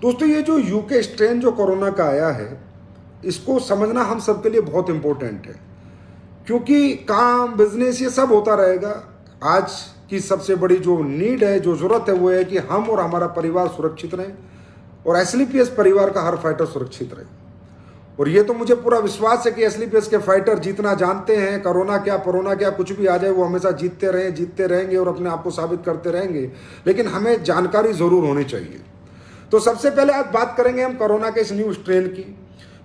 दोस्तों ये जो यूके स्ट्रेन जो कोरोना का आया है, इसको समझना हम सबके लिए बहुत इंपॉर्टेंट है, क्योंकि काम बिजनेस ये सब होता रहेगा। आज की सबसे बड़ी जो नीड है, जो जरूरत है, वो है कि हम और हमारा परिवार सुरक्षित रहें और एसलीपीएस परिवार का हर फाइटर सुरक्षित रहे। और ये तो मुझे पूरा विश्वास है कि एसलीपीएस के फाइटर जीतना जानते हैं। कोरोना क्या परोना क्या कुछ भी आ जाए, वो हमेशा जीतते रहेंगे और अपने आप को साबित करते रहेंगे। लेकिन हमें जानकारी जरूर होनी चाहिए। तो सबसे पहले आज बात करेंगे हम कोरोना के इस न्यू स्ट्रेन की।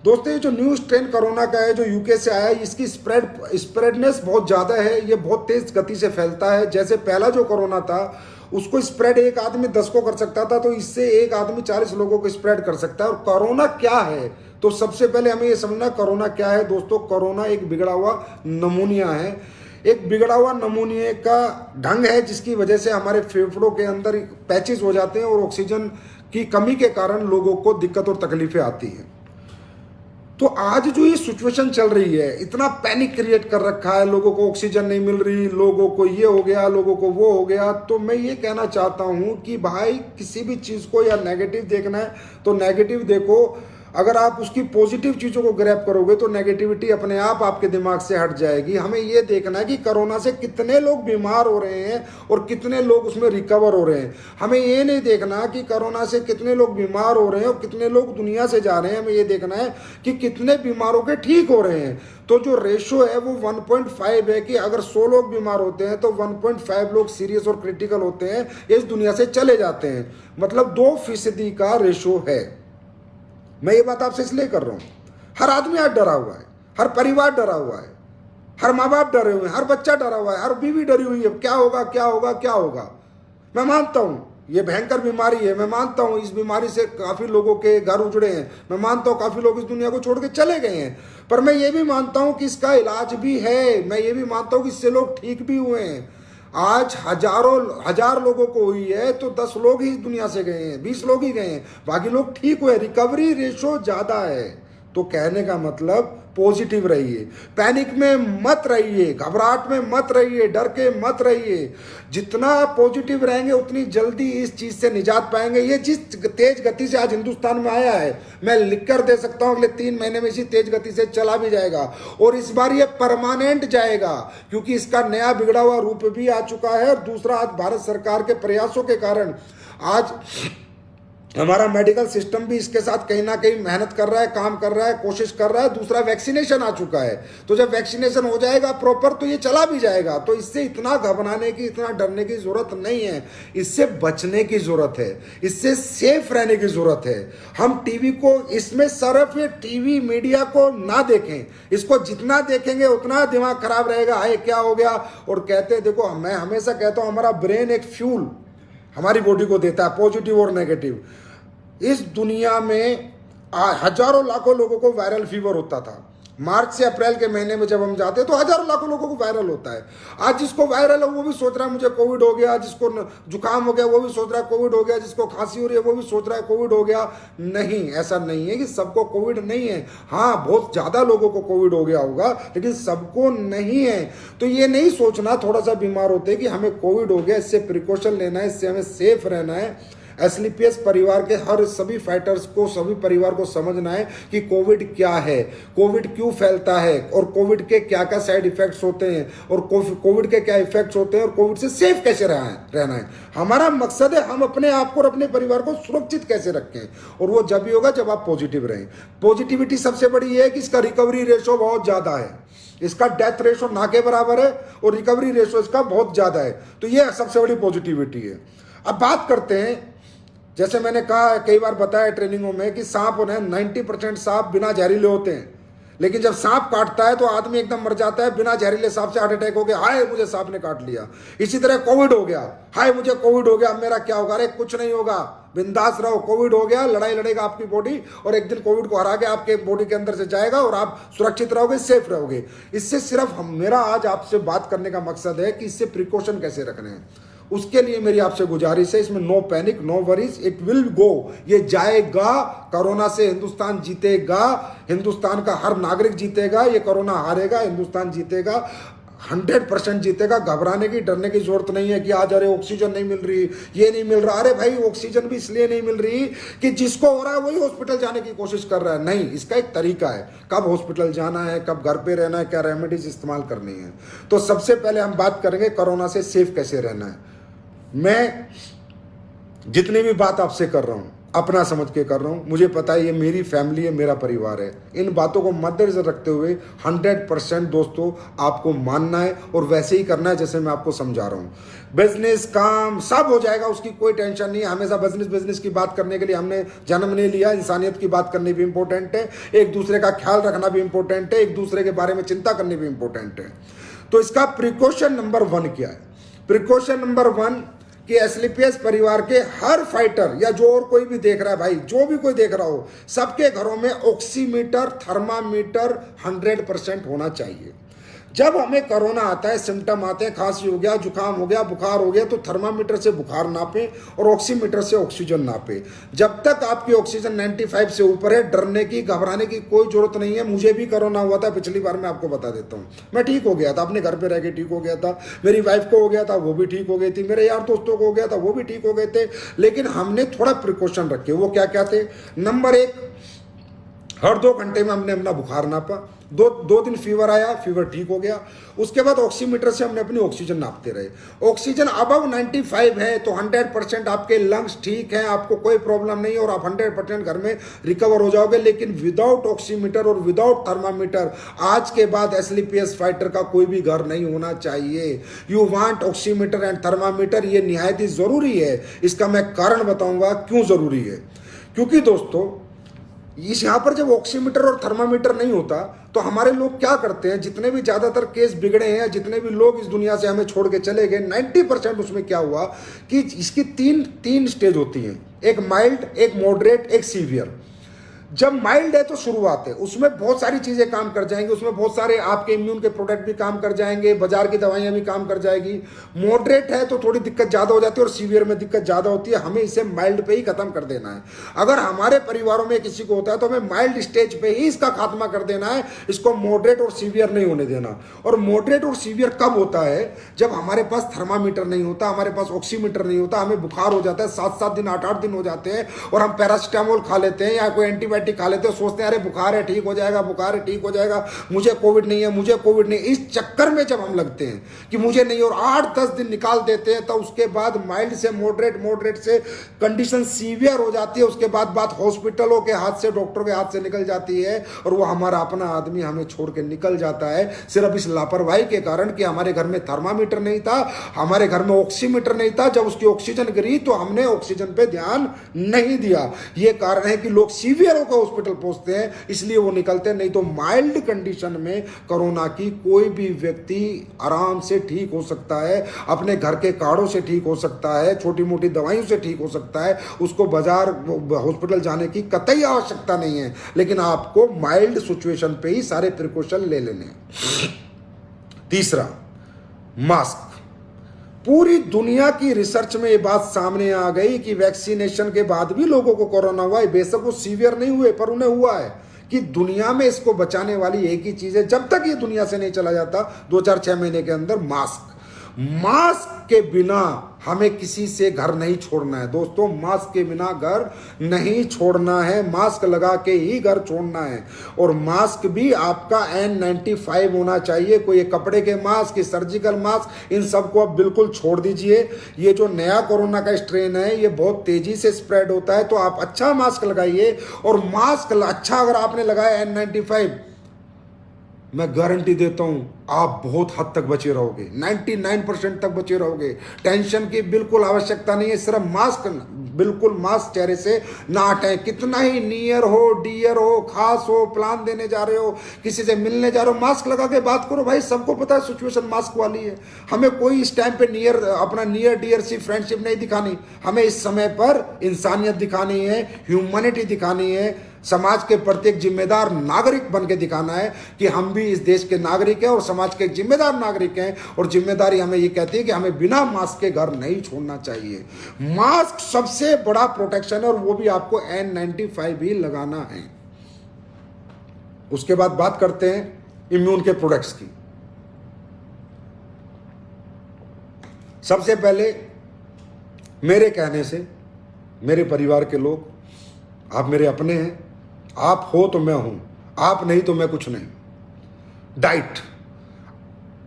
दोस्तों ये जो न्यू स्ट्रेन कोरोना का है, जो यूके से आया है, इसकी स्प्रेडनेस बहुत ज़्यादा है। ये बहुत तेज गति से फैलता है। जैसे पहला जो कोरोना था उसको स्प्रेड एक आदमी 10 को कर सकता था, तो इससे एक आदमी 40 लोगों को स्प्रेड कर सकता है। और कोरोना क्या है, तो सबसे पहले हमें ये समझना कोरोना क्या है। दोस्तों कोरोना एक बिगड़ा हुआ नमूनिया है। एक बिगड़ा हुआ नमूनिया का ढंग है जिसकी वजह से हमारे फेफड़ों के अंदर पैचेस हो जाते हैं और ऑक्सीजन की कमी के कारण लोगों को दिक्कत और तकलीफें आती हैं। तो आज जो ये सिचुएशन चल रही है, इतना पैनिक क्रिएट कर रखा है, लोगों को ऑक्सीजन नहीं मिल रही, लोगों को ये हो गया, लोगों को वो हो गया। तो मैं ये कहना चाहता हूं कि भाई किसी भी चीज को या नेगेटिव देखना है तो नेगेटिव देखो। अगर आप उसकी पॉजिटिव चीजों को ग्रैब करोगे तो नेगेटिविटी अपने आप आपके दिमाग से हट जाएगी। हमें ये देखना है कि कोरोना से कितने लोग बीमार हो रहे हैं और कितने लोग उसमें रिकवर हो रहे हैं। हमें ये नहीं देखना कि कोरोना से कितने लोग बीमार हो रहे हैं और कितने लोग दुनिया से जा रहे हैं। हमें ये देखना है कि कितने बीमारों के ठीक हो रहे हैं। तो जो रेशो है वो 1.5 है कि अगर 100 लोग बीमार होते हैं तो 1.5 लोग सीरियस और क्रिटिकल होते हैं, इस दुनिया से चले जाते हैं। मतलब 2% का रेशो है। मैं ये बात आपसे इसलिए कर रहा हूं, हर आदमी आज डरा हुआ है, हर परिवार डरा हुआ है, हर माँ बाप डरे हुए हैं, हर बच्चा डरा हुआ है, हर बीवी डरी हुई है। क्या होगा क्या होगा क्या होगा। मैं मानता हूं ये भयंकर बीमारी है। मैं मानता हूं इस बीमारी से काफी लोगों के घर उजड़े हैं। मैं मानता हूं काफी लोग इस दुनिया को छोड़ के चले गए हैं। पर मैं ये भी मानता हूं कि इसका इलाज भी है। मैं ये भी मानता हूं कि इससे लोग ठीक भी हुए हैं। आज हजार लोगों को हुई है तो 10 लोग ही इस दुनिया से गए हैं, 20 लोग ही गए हैं, बाकी लोग ठीक हुए। रिकवरी रेशो ज्यादा है। तो कहने का मतलब पॉजिटिव रहिए, पैनिक में मत रहिए, घबराहट में मत रहिए, डर के मत रहिए। जितना पॉजिटिव रहेंगे उतनी जल्दी इस चीज से निजात पाएंगे। ये जिस तेज गति से आज हिंदुस्तान में आया है, मैं लिख कर दे सकता हूं अगले 3 महीने में इसी तेज गति से चला भी जाएगा। और इस बार ये परमानेंट जाएगा, क्योंकि इसका नया बिगड़ा हुआ रूप भी आ चुका है। और दूसरा, आज भारत सरकार के प्रयासों के कारण आज हमारा मेडिकल सिस्टम भी इसके साथ कहीं ना कहीं मेहनत कर रहा है, काम कर रहा है, कोशिश कर रहा है। दूसरा, वैक्सीनेशन आ चुका है। तो जब वैक्सीनेशन हो जाएगा प्रॉपर तो ये चला भी जाएगा। तो इससे इतना घबराने की, इतना डरने की जरूरत नहीं है। इससे बचने की जरूरत है, इससे सेफ रहने की जरूरत है। हम टीवी को, इसमें सिर्फ ये टीवी मीडिया को ना देखें। इसको जितना देखेंगे उतना दिमाग खराब रहेगा। हाय क्या हो गया। और कहते हैं, देखो मैं हमेशा कहता हूं हमारा ब्रेन एक फ्यूल हमारी बॉडी को देता है, पॉजिटिव और नेगेटिव। इस दुनिया में हजारों लाखों लोगों को वायरल फीवर होता था। मार्च से अप्रैल के महीने में जब हम जाते हैं तो हजारों लाखों लोगों को वायरल होता है। आज जिसको वायरल है वो भी सोच रहा है मुझे कोविड हो गया, जिसको जुकाम हो गया वो भी सोच रहा है कोविड हो गया, जिसको खांसी हो रही है वो भी सोच रहा है कोविड हो गया। नहीं, ऐसा नहीं है कि सबको कोविड नहीं है। हाँ, बहुत ज्यादा लोगों को कोविड हो गया होगा, लेकिन सबको नहीं है। तो ये नहीं सोचना थोड़ा सा बीमार होते कि हमें कोविड हो गया, इससे प्रिकॉशन लेना है, इससे हमें सेफ रहना है। एसलीपीएस परिवार के हर सभी फाइटर्स को, सभी परिवार को समझना है कि कोविड क्या है, कोविड क्यों फैलता है और कोविड के क्या क्या साइड इफेक्ट्स होते हैं और कोविड के क्या इफेक्ट्स होते हैं और कोविड से सेफ कैसे रहना है। हमारा मकसद है हम अपने आप को और अपने परिवार को सुरक्षित कैसे रखें। और वो जब भी होगा जब आप पॉजिटिव रहें। पॉजिटिविटी सबसे बड़ी है कि इसका रिकवरी रेशो बहुत ज्यादा है। इसका डेथ रेशो ना के बराबर है और रिकवरी रेशो इसका बहुत ज्यादा है। तो ये सबसे बड़ी पॉजिटिविटी है। अब बात करते हैं, जैसे मैंने कहा कई बार बताया ट्रेनिंगों में कि सांप उन्हें 90% सांप बिना जहरीले होते हैं, लेकिन जब सांप काटता है तो आदमी एकदम मर जाता है। बिना जहरीले सांप से हार्ट अटैक हो गया, हाय मुझे सांप ने काट लिया। इसी तरह कोविड हो गया, हाय मुझे कोविड हो गया, अब मेरा क्या होगा। अरे कुछ नहीं होगा, बिंदास रहो। कोविड हो गया, लड़ाई लड़ेगा आपकी बॉडी और एक दिन कोविड को हरा के आपके बॉडी के अंदर से जाएगा और आप सुरक्षित रहोगे, सेफ रहोगे। इससे सिर्फ मेरा आज आपसे बात करने का मकसद है कि इससे प्रिकॉशन कैसे रखने हैं। उसके लिए मेरी आपसे गुजारिश है, इसमें no panic, no worries, it will go. ये जाएगा। कोरोना से हिंदुस्तान जीतेगा, हिंदुस्तान का हर नागरिक जीतेगा। ये कोरोना हारेगा, हिंदुस्तान जीतेगा। 100% जीतेगा। घबराने की, डरने की जरूरत नहीं है कि आज अरे ऑक्सीजन नहीं मिल रही, ये नहीं मिल रहा। अरे भाई, ऑक्सीजन भी इसलिए नहीं मिल रही कि जिसको हो रहा है वही हॉस्पिटल जाने की कोशिश कर रहा है। नहीं, इसका एक तरीका है, कब हॉस्पिटल जाना है, कब घर पे रहना है, क्या रेमेडीज इस्तेमाल करनी है। तो सबसे पहले हम बात करेंगे कोरोना से सेफ कैसे रहना है। मैं जितनी भी बात आपसे कर रहा हूं अपना समझ के कर रहा हूं, मुझे पता है ये मेरी फैमिली है, मेरा परिवार है। इन बातों को मद्देनजर रखते हुए 100% दोस्तों आपको मानना है और वैसे ही करना है जैसे मैं आपको समझा रहा हूं। बिजनेस, काम सब हो जाएगा, उसकी कोई टेंशन नहीं है। हमेशा बिजनेस की बात करने के लिए हमने जन्म नहीं लिया। इंसानियत की बात करनी भी इंपॉर्टेंट है, एक दूसरे का ख्याल रखना भी इंपॉर्टेंट है, एक दूसरे के बारे में चिंता करनी भी इंपॉर्टेंट है। तो इसका प्रिकॉशन नंबर 1 क्या है? प्रिकॉशन नंबर 1 कि एसलीपीएस परिवार के हर फाइटर या जो और कोई भी देख रहा है, भाई जो भी कोई देख रहा हो, सबके घरों में ऑक्सीमीटर, थर्मामीटर 100% होना चाहिए। जब हमें कोरोना आता है, सिम्टम आते हैं, खांसी हो गया, जुकाम हो गया, बुखार हो गया, तो थर्मामीटर से बुखार नापे और ऑक्सीमीटर से ऑक्सीजन नापे। जब तक आपकी ऑक्सीजन 95 से ऊपर है, डरने की, घबराने की कोई जरूरत नहीं है। मुझे भी कोरोना हुआ था पिछली बार, मैं आपको बता देता हूँ। मैं ठीक हो गया था, अपने घर पे रह के ठीक हो गया था। मेरी वाइफ को हो गया था, वो भी ठीक हो गई थी। मेरे यार दोस्तों को हो गया था, वो भी ठीक हो गए थे। लेकिन हमने थोड़ा प्रिकॉशन रखे। वो क्या क्या थे? नंबर 1, हर 2 घंटे में हमने अपना बुखार नापा। दो दिन फीवर आया, फीवर ठीक हो गया। उसके बाद ऑक्सीमीटर से हमने अपनी ऑक्सीजन नापते रहे। ऑक्सीजन अबव 95 है तो 100% आपके लंग्स ठीक हैं, आपको कोई प्रॉब्लम नहीं है और आप 100% घर में रिकवर हो जाओगे। लेकिन विदाउट ऑक्सीमीटर और विदाउट थर्मामीटर आज के बाद एसलीपीएस फाइटर का कोई भी घर नहीं होना चाहिए। You want oximeter and thermometer, ये निहायत ही जरूरी है। इसका मैं कारण बताऊंगा क्यों जरूरी है। क्योंकि दोस्तों, इस यहाँ पर जब ऑक्सीमीटर और थर्मामीटर नहीं होता तो हमारे लोग क्या करते हैं, जितने भी ज्यादातर केस बिगड़े हैं, जितने भी लोग इस दुनिया से हमें छोड़ के चले गए, 90% उसमें क्या हुआ कि इसकी तीन स्टेज होती हैं, एक माइल्ड, एक मॉडरेट, एक सीवियर। जब माइल्ड है तो शुरुआत है, उसमें बहुत सारी चीजें काम कर जाएंगी, उसमें बहुत सारे आपके इम्यून के प्रोडक्ट भी काम कर जाएंगे, बाजार की दवाइयां भी काम कर जाएगी। मॉडरेट है तो थोड़ी दिक्कत ज्यादा हो जाती है और सीवियर में दिक्कत ज्यादा होती है। हमें इसे माइल्ड पे ही खत्म कर देना है। अगर हमारे परिवारों में किसी को होता है तो हमें माइल्ड स्टेज पे ही इसका खात्मा कर देना है, इसको मॉडरेट और सीवियर नहीं होने देना। और मॉडरेट और सीवियर कब होता है? जब हमारे पास थर्मामीटर नहीं होता, हमारे पास ऑक्सीमीटर नहीं होता, हमें बुखार हो जाता है, 7-7 दिन 8-8 दिन हो जाते हैं और हम पैरासिटामोल खा लेते हैं या कोई एंटीबायोटिक खा लेते हैं, सोचते हैं अरे बुखार है ठीक हो जाएगा, बुखार है ठीक हो जाएगा, मुझे कोविड नहीं है, मुझे कोविड नहीं। इस चक्कर में जब हम लगते हैं कि मुझे नहीं और 8-10 दिन निकाल देते हैं, तो उसके बाद माइल्ड से मॉडरेट, मॉडरेट से कंडीशन सीवियर हो जाती है। उसके बाद बात हॉस्पिटलों के हाथ से, डॉक्टरों के हाथ से निकल जाती है और वो हमारा अपना आदमी हमें छोड़ के निकल जाता है, सिर्फ इस लापरवाही के कारण कि हमारे घर में थर्मामीटर नहीं था, हमारे घर में ऑक्सीमीटर नहीं था। जब उसकी ऑक्सीजन गिरी तो हमने ऑक्सीजन पे ध्यान नहीं दिया। ये कारण है कि लोग सीवियर होकर हॉस्पिटल पहुंचते हैं, इसलिए वो निकलते हैं। नहीं तो माइल्ड कंडीशन में कोरोना की कोई भी व्यक्ति आराम से ठीक हो सकता है, अपने घर के काढ़ों से ठीक हो सकता है, छोटी मोटी दवाइयों से ठीक हो सकता है। उसको बाजार, हॉस्पिटल जाने की कतई आवश्यकता नहीं है। लेकिन आपको माइल्ड सिचुएशन पे ही सारे प्रिकॉशन ले लेने हैं। तीसरा, मास्क। पूरी दुनिया की रिसर्च में ये बात सामने आ गई कि वैक्सीनेशन के बाद भी लोगों को कोरोना हुआ है। बेशक वो सीवियर नहीं हुए, पर उन्हें हुआ है। कि दुनिया में इसको बचाने वाली एक ही चीज है, जब तक ये दुनिया से नहीं चला जाता 2-4-6 महीने के अंदर, मास्क। मास्क के बिना हमें किसी से घर नहीं छोड़ना है दोस्तों। मास्क के बिना घर नहीं छोड़ना है, मास्क लगा के ही घर छोड़ना है। और मास्क भी आपका N95 होना चाहिए। कोई कपड़े के मास्क, सर्जिकल मास्क, इन सबको आप बिल्कुल छोड़ दीजिए। ये जो नया कोरोना का स्ट्रेन है ये बहुत तेजी से स्प्रेड होता है, तो आप अच्छा मास्क लगाइए। और मास्क अच्छा अगर आपने लगाया N95, मैं गारंटी देता हूं आप बहुत हद तक बचे रहोगे, 99% तक बचे रहोगे। टेंशन की बिल्कुल आवश्यकता नहीं है। सिर्फ मास्क, बिल्कुल मास्क चेहरे से ना हटाएं। कितना ही नियर हो, डियर हो, खास हो, प्लान देने जा रहे हो, किसी से मिलने जा रहे हो, मास्क लगा के बात करो। भाई सबको पता है सिचुएशन मास्क वाली है। हमें कोई इस टाइम पे अपना नियर डियर सी फ्रेंडशिप नहीं दिखानी। हमें इस समय पर इंसानियत दिखानी है, ह्यूमैनिटी दिखानी है, समाज के प्रत्येक जिम्मेदार नागरिक बन के दिखाना है कि हम भी इस देश के नागरिक हैं और समाज के जिम्मेदार नागरिक हैं। और जिम्मेदारी हमें ये कहती है कि हमें बिना मास्क के घर नहीं छोड़ना चाहिए। मास्क सबसे बड़ा प्रोटेक्शन है और वो भी आपको N95 ही लगाना है। उसके बाद बात करते हैं इम्यून के प्रोडक्ट्स की। सबसे पहले मेरे कहने से मेरे परिवार के लोग, आप मेरे अपने हैं, आप हो तो मैं हूं, आप नहीं तो मैं कुछ नहीं। डाइट,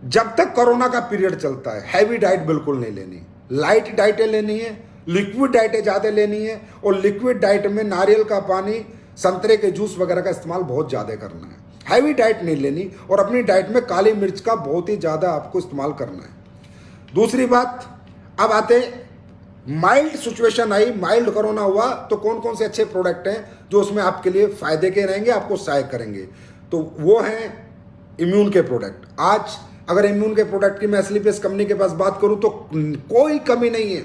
जब तक कोरोना का पीरियड चलता है हैवी डाइट बिल्कुल नहीं लेनी, लाइट डाइटें लेनी है, लिक्विड डाइटें ज़्यादा लेनी है, और लिक्विड डाइट में नारियल का पानी, संतरे के जूस वगैरह का इस्तेमाल बहुत ज़्यादा करना है। हैवी डाइट नहीं लेनी, और अपनी डाइट में काली मिर्च का बहुत ही ज़्यादा आपको इस्तेमाल करना है। दूसरी बात, अब आते माइल्ड सिचुएशन आई, माइल्ड कोरोना हुआ, तो कौन कौन से अच्छे प्रोडक्ट हैं जो उसमें आपके लिए फायदे के रहेंगे, आपको सहायक करेंगे, तो वो हैं इम्यून के प्रोडक्ट। आज अगर इम्यून के प्रोडक्ट की मैं एस्लीपियस कंपनी के पास बात करूं तो कोई कमी नहीं है,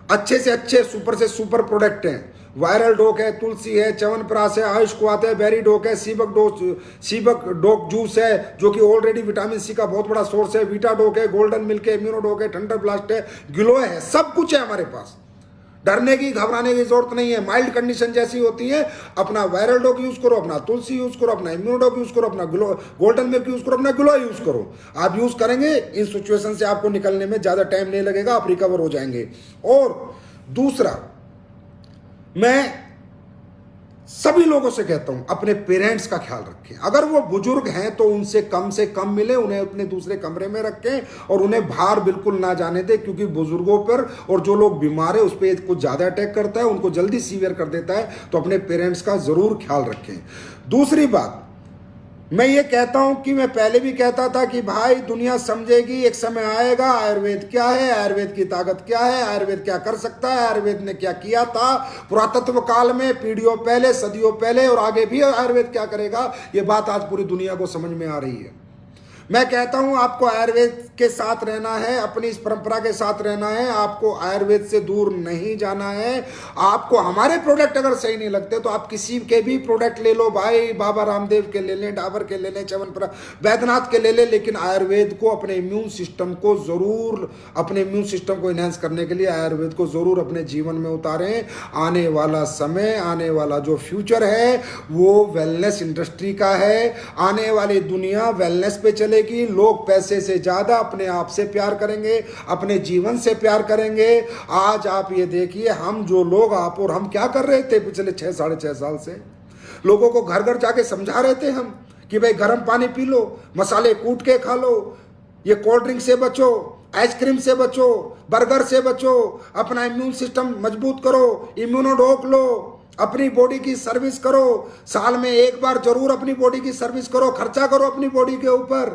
अच्छे से अच्छे सुपर से सुपर प्रोडक्ट हैं। वायरल डोक है, तुलसी है, च्यवनप्राश है, आयुष क्वाथ है, बेरी डोक है, सीबक डोक जूस है जो कि ऑलरेडी विटामिन सी का बहुत बड़ा सोर्स है, वीटा डोक है, गोल्डन मिल्क है, इम्यूनो डोक है, थंडर ब्लास्ट है, ग्लो है, सब कुछ है हमारे पास। डरने की घबराने की जरूरत नहीं है। माइल्ड कंडीशन जैसी होती है, अपना वायरल डोक यूज करो, अपना तुलसी यूज करो, अपना इम्यूनो डोक यूज करो, अपना ग्लो गोल्डन मिल्क यूज करो, अपना ग्लो यूज करो। आप यूज करेंगे, इन सिचुएशन से आपको निकलने में ज्यादा टाइम नहीं लगेगा, आप रिकवर हो जाएंगे। और दूसरा, मैं सभी लोगों से कहता हूं अपने पेरेंट्स का ख्याल रखें। अगर वो बुजुर्ग हैं तो उनसे कम मिले, उन्हें अपने दूसरे कमरे में रखें और उन्हें बाहर बिल्कुल ना जाने दें, क्योंकि बुजुर्गों पर और जो लोग बीमार है उस पर कुछ ज्यादा अटैक करता है, उनको जल्दी सीवियर कर देता है। तो अपने पेरेंट्स का जरूर ख्याल रखें। दूसरी बात, मैं ये कहता हूं कि मैं पहले भी कहता था कि भाई दुनिया समझेगी, एक समय आएगा आयुर्वेद क्या है, आयुर्वेद की ताकत क्या है, आयुर्वेद क्या कर सकता है, आयुर्वेद ने क्या किया था पुरातत्व काल में, पीढ़ियों पहले, सदियों पहले, और आगे भी आयुर्वेद क्या करेगा। ये बात आज पूरी दुनिया को समझ में आ रही है। मैं कहता हूं आपको आयुर्वेद के साथ रहना है, अपनी इस परंपरा के साथ रहना है, आपको आयुर्वेद से दूर नहीं जाना है। आपको हमारे प्रोडक्ट अगर सही नहीं लगते तो आप किसी के भी प्रोडक्ट ले लो भाई, बाबा रामदेव के ले लें, डाबर के ले लें, च्यवनप्राश, वैद्यनाथ के ले लें, लेकिन आयुर्वेद को, अपने इम्यून सिस्टम को जरूर, अपने इम्यून सिस्टम को इनहेंस करने के लिए आयुर्वेद को जरूर अपने जीवन में उतारें। आने वाला समय, आने वाला जो फ्यूचर है वो वेलनेस इंडस्ट्री का है। आने वाली दुनिया वेलनेस पे चले की, लोग पैसे से ज्यादा अपने आप से प्यार करेंगे, अपने जीवन से प्यार करेंगे। आज आप ये देखिए, हम जो लोग, आप और हम क्या कर रहे थे पिछले 6-6.5 साल से, लोगों को घर घर जाके समझा रहे थे हम कि भाई गर्म पानी पी लो, मसाले कूट के खा लो, ये कोल्ड ड्रिंक से बचो, आइसक्रीम से बचो, बर्गर से बचो, अपना इम्यून सिस्टम मजबूत करो, इम्यूनो डोक लो, अपनी बॉडी की सर्विस करो, साल में एक बार जरूर अपनी बॉडी की सर्विस करो, खर्चा करो अपनी बॉडी के ऊपर।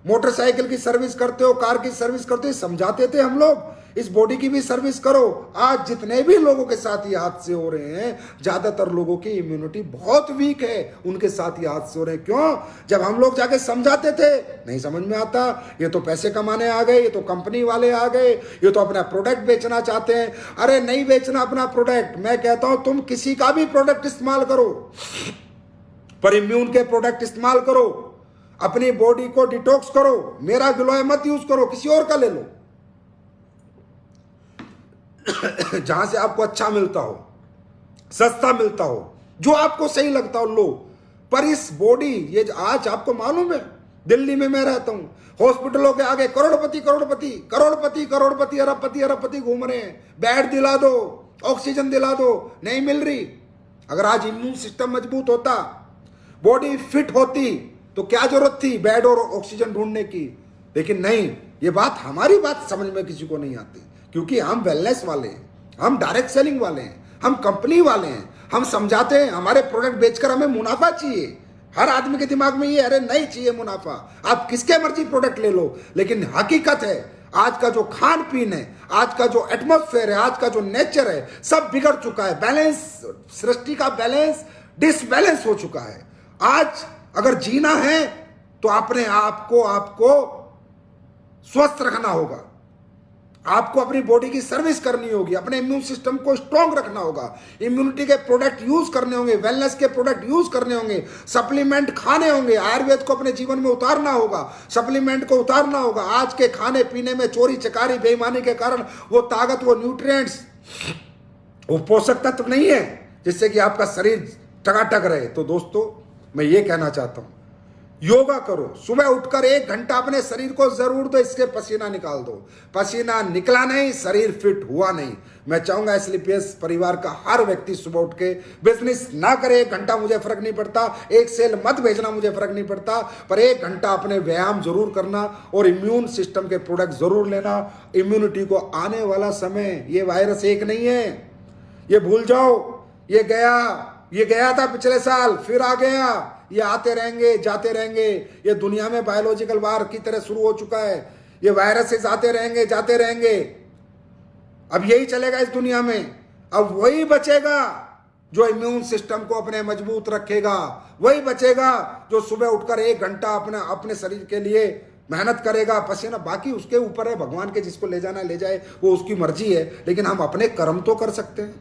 मोटरसाइकिल की सर्विस करते हो, कार की सर्विस करते हो, समझाते थे हम लोग, इस बॉडी की भी सर्विस करो। आज जितने भी लोगों के साथ ये हादसे हो रहे हैं, ज्यादातर लोगों की इम्यूनिटी बहुत वीक है, उनके साथ ये हादसे हो रहे हैं। क्यों? जब हम लोग जाके समझाते थे, नहीं समझ में आता, ये तो पैसे कमाने आ गए, ये तो कंपनी वाले आ गए, ये तो अपना प्रोडक्ट बेचना चाहते हैं। अरे नहीं बेचना अपना प्रोडक्ट, मैं कहता हूं तुम किसी का भी प्रोडक्ट इस्तेमाल करो, पर इम्यून के प्रोडक्ट इस्तेमाल करो, अपनी बॉडी को डिटॉक्स करो। मेरा ग्लो मत यूज करो, किसी और का ले लो जहां से आपको अच्छा मिलता हो, सस्ता मिलता हो, जो आपको सही लगता हो लो। पर इस बॉडी, ये आज आपको मालूम है, दिल्ली में मैं रहता हूं, हॉस्पिटलों के आगे करोड़पति करोड़पति करोड़पति करोड़पति अरबपति अरबपति घूम रहे हैं, बेड दिला दो, ऑक्सीजन दिला दो, नहीं मिल रही। अगर आज इम्यून सिस्टम मजबूत होता, बॉडी फिट होती, तो क्या जरूरत थी बेड और ऑक्सीजन ढूंढने की। लेकिन नहीं, ये बात, हमारी बात समझ में किसी को नहीं आती, क्योंकि हम वेलनेस वाले हैं, हम डायरेक्ट सेलिंग वाले हैं, हम कंपनी वाले हैं, हम समझाते हैं हमारे प्रोडक्ट बेचकर हमें मुनाफा चाहिए। हर आदमी के दिमाग में ये, अरे नहीं चाहिए मुनाफा, आप किसके मर्जी प्रोडक्ट ले लो। लेकिन हकीकत है, आज का जो खान पीन है, आज का जो एटमॉस्फेयर है, आज का जो नेचर है, सब बिगड़ चुका है। बैलेंस, सृष्टि का बैलेंस डिसबैलेंस हो चुका है। आज अगर जीना है तो अपने आपको स्वस्थ रखना होगा, आपको अपनी बॉडी की सर्विस करनी होगी, अपने इम्यून सिस्टम को स्ट्रांग रखना होगा, इम्यूनिटी के प्रोडक्ट यूज करने होंगे, वेलनेस के प्रोडक्ट यूज करने होंगे, सप्लीमेंट खाने होंगे, आयुर्वेद को अपने जीवन में उतारना होगा, सप्लीमेंट को उतारना होगा। आज के खाने पीने में चोरी चकारी बेईमानी के कारण वो ताकत, वो न्यूट्रिएंट्स, वो पोषक तत्व नहीं है जिससे कि आपका शरीर टकाटक रहे। तो दोस्तों, मैं ये कहना चाहता हूं योगा करो, सुबह उठकर 1 घंटा अपने शरीर को जरूर दो, इसके पसीना निकाल दो। पसीना निकला नहीं, शरीर फिट हुआ नहीं। मैं चाहूंगा एसलीपीएस परिवार का हर व्यक्ति सुबह उठ के बिजनेस ना करे। 1 घंटा मुझे फर्क नहीं पड़ता, एक सेल मत भेजना, मुझे फर्क नहीं पड़ता, पर 1 घंटा अपने व्यायाम जरूर करना और इम्यून सिस्टम के प्रोडक्ट जरूर लेना। इम्यूनिटी को आने वाला समय, ये वायरस एक नहीं है, ये भूल जाओ, ये गया था पिछले साल, फिर आ गया, ये आते रहेंगे जाते रहेंगे। ये दुनिया में बायोलॉजिकल वार की तरह शुरू हो चुका है। ये वायरसेस आते रहेंगे जाते रहेंगे। अब यही चलेगा इस दुनिया में। अब वही बचेगा जो इम्यून सिस्टम को अपने मजबूत रखेगा, वही बचेगा जो सुबह उठकर 1 घंटा अपने शरीर के लिए मेहनत करेगा, पसीना। बाकी उसके ऊपर है, भगवान के जिसको ले जाना ले जाए, वो उसकी मर्जी है। लेकिन हम अपने कर्म तो कर सकते हैं,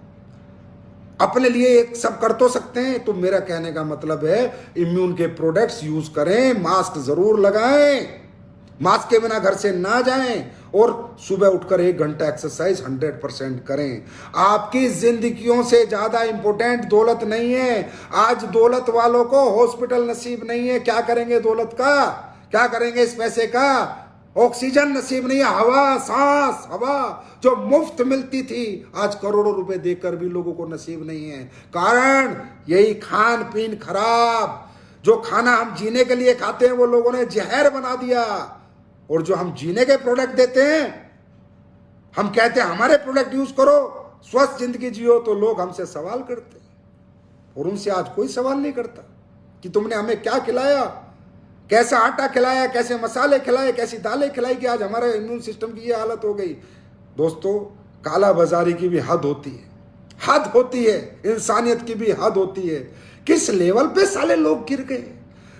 अपने लिए एक सब कर तो सकते हैं। तो मेरा कहने का मतलब है इम्यून के प्रोडक्ट्स यूज करें, मास्क जरूर लगाएं, मास्क के बिना घर से ना जाएं, और सुबह उठकर 1 घंटा एक्सरसाइज 100% करें। आपकी जिंदगियों से ज्यादा इंपॉर्टेंट दौलत नहीं है। आज दौलत वालों को हॉस्पिटल नसीब नहीं है, क्या करेंगे दौलत का, क्या करेंगे इस पैसे का। ऑक्सीजन नसीब नहीं है, हवा, सांस, हवा जो मुफ्त मिलती थी आज करोड़ों रुपए देकर भी लोगों को नसीब नहीं है। कारण यही खान पीन खराब। जो खाना हम जीने के लिए खाते हैं वो लोगों ने जहर बना दिया, और जो हम जीने के प्रोडक्ट देते हैं, हम कहते हैं हमारे प्रोडक्ट यूज करो, स्वस्थ जिंदगी जियो, तो लोग हमसे सवाल करते हैं। और उनसे आज कोई सवाल नहीं करता कि तुमने हमें क्या खिलाया, कैसा आटा खिलाया, कैसे मसाले खिलाए, कैसी दालें खिलाई, कि आज हमारे इम्यून सिस्टम की ये हालत हो गई। दोस्तों, काला बाजारी की भी हद होती है, हद होती है, इंसानियत की भी हद होती है। किस लेवल पे साले लोग गिर गए।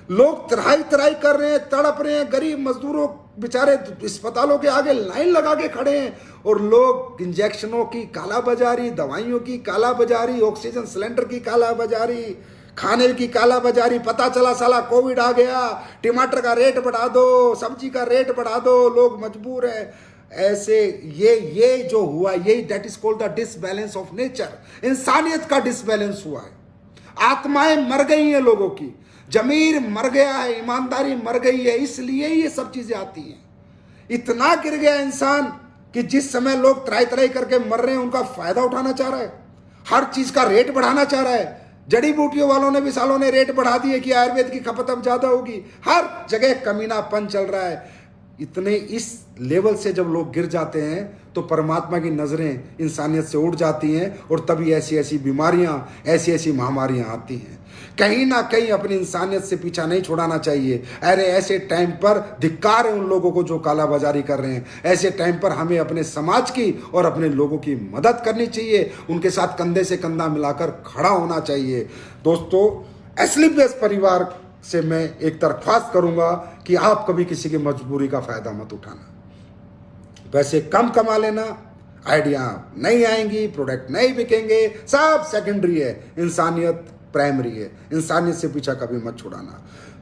लोग तराई तराई कर रहे हैं, तड़प रहे हैं, गरीब मजदूरों बेचारे अस्पतालों के आगे लाइन लगा के खड़े हैं, और लोग इंजेक्शनों की कालाबाजारी, दवाइयों की कालाबाजारी, ऑक्सीजन सिलेंडर की कालाबाजारी, खाने की कालाबाजारी। पता चला साला कोविड आ गया, टमाटर का रेट बढ़ा दो, सब्जी का रेट बढ़ा दो, लोग मजबूर हैं। ऐसे ये जो हुआ, यही that is called the disbalance of nature. इंसानियत का डिसबैलेंस हुआ है। आत्माएं मर गई हैं लोगों की, जमीर मर गया है, ईमानदारी मर गई है, इसलिए ये सब चीजें आती हैं। इतना गिर गया इंसान कि जिस समय लोग त्राई त्राई करके मर रहे हैं, उनका फायदा उठाना चाह रहा है, हर चीज का रेट बढ़ाना चाह रहा है। जड़ी बूटियों वालों ने भी सालों ने रेट बढ़ा दिए कि आयुर्वेद की खपत अब ज्यादा होगी। हर जगह कमीनापन चल रहा है। इतने इस लेवल से जब लोग गिर जाते हैं तो परमात्मा की नजरें इंसानियत से उड़ जाती हैं, और तभी ऐसी ऐसी बीमारियां, ऐसी ऐसी महामारियां आती हैं। कहीं ना कहीं अपनी इंसानियत से पीछा नहीं छुड़ाना चाहिए। अरे ऐसे टाइम पर धिक्कार है उन लोगों को जो कालाबाजारी कर रहे हैं। ऐसे टाइम पर हमें अपने समाज की और अपने लोगों की मदद करनी चाहिए, उनके साथ कंधे से कंधा मिलाकर खड़ा होना चाहिए। दोस्तों, एसलीपीएस परिवार से मैं एक दरख्वास्त करूंगा कि आप कभी किसी की मजबूरी का फायदा मत उठाना। पैसे कम कमा लेना, आइडिया नहीं आएंगी, प्रोडक्ट नहीं बिकेंगे, सब सेकेंडरी है, इंसानियत प्राइमरी है। इंसानियत से पीछा कभी मत छुड़ाना।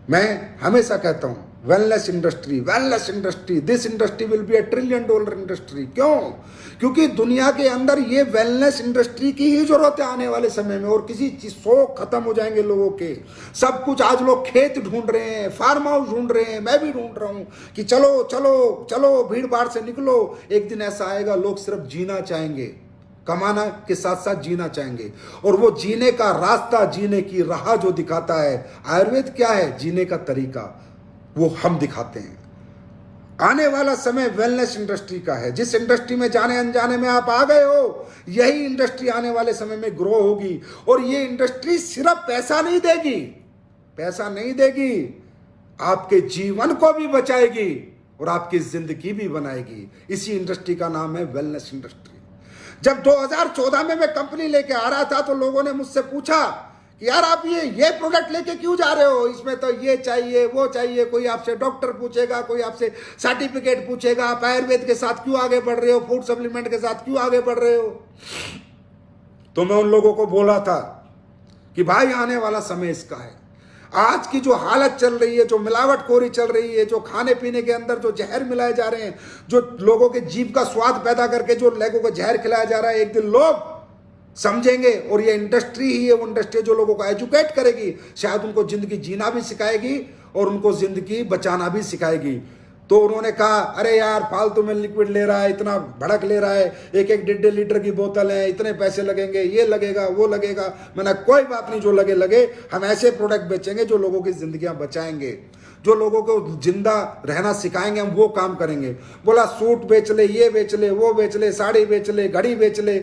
मैं हमेशा कहता हूं wellness industry, this industry will be $1 trillion industry. क्यों? क्योंकि दुनिया के अंदर ये वेलनेस इंडस्ट्री की ही जरूरत है आने वाले समय में। और किसी चीज शौक खत्म हो जाएंगे लोगों के, सब कुछ। आज लोग खेत ढूंढ रहे हैं, फार्म हाउस ढूंढ रहे हैं, मैं भी ढूंढ रहा हूं कि चलो चलो चलो भीड़ भाड़ से निकलो। एक दिन ऐसा आएगा लोग सिर्फ जीना चाहेंगे, कमाना के साथ साथ जीना चाहेंगे। और वो जीने का रास्ता, जीने की राह जो दिखाता है आयुर्वेद, क्या है जीने का तरीका, वो हम दिखाते हैं। आने वाला समय वेलनेस इंडस्ट्री का है। जिस इंडस्ट्री में जाने अनजाने में आप आ गए हो, यही इंडस्ट्री आने वाले समय में ग्रो होगी। और ये इंडस्ट्री सिर्फ पैसा नहीं देगी, आपके जीवन को भी बचाएगी और आपकी जिंदगी भी बनाएगी। इसी इंडस्ट्री का नाम है वेलनेस इंडस्ट्री। जब 2014 में मैं कंपनी लेके आ रहा था तो लोगों ने मुझसे पूछा कि यार आप ये प्रोडक्ट लेके क्यों जा रहे हो, इसमें तो ये चाहिए वो चाहिए। कोई आपसे डॉक्टर पूछेगा, कोई आपसे सर्टिफिकेट पूछेगा, आप आयुर्वेद के साथ क्यों आगे बढ़ रहे हो, फूड सप्लीमेंट के साथ क्यों आगे बढ़ रहे हो। तो मैं उन लोगों को बोला था कि भाई आने वाला समय इसका है। आज की जो हालत चल रही है, जो मिलावटखोरी चल रही है, जो खाने पीने के अंदर जो जहर मिलाए जा रहे हैं, जो लोगों के जीभ का स्वाद पैदा करके जो लोगों को जहर खिलाया जा रहा है, एक दिन लोग समझेंगे। और ये इंडस्ट्री ही है वो इंडस्ट्री जो लोगों को एजुकेट करेगी, शायद उनको जिंदगी जीना भी सिखाएगी और उनको जिंदगी बचाना भी सिखाएगी। तो उन्होंने कहा अरे यार फालतू में लिक्विड ले रहा है, इतना भड़क ले रहा है, एक एक 1.5 लीटर की बोतल है, इतने पैसे लगेंगे, ये लगेगा वो लगेगा। मैंने कोई बात नहीं, जो लगे लगे, हम ऐसे प्रोडक्ट बेचेंगे जो लोगों की जिंदगियां बचाएंगे, जो लोगों को जिंदा रहना सिखाएंगे, हम वो काम करेंगे। बोला सूट बेच ले, ये बेच ले, वो बेच ले, साड़ी बेच ले, घड़ी बेच ले,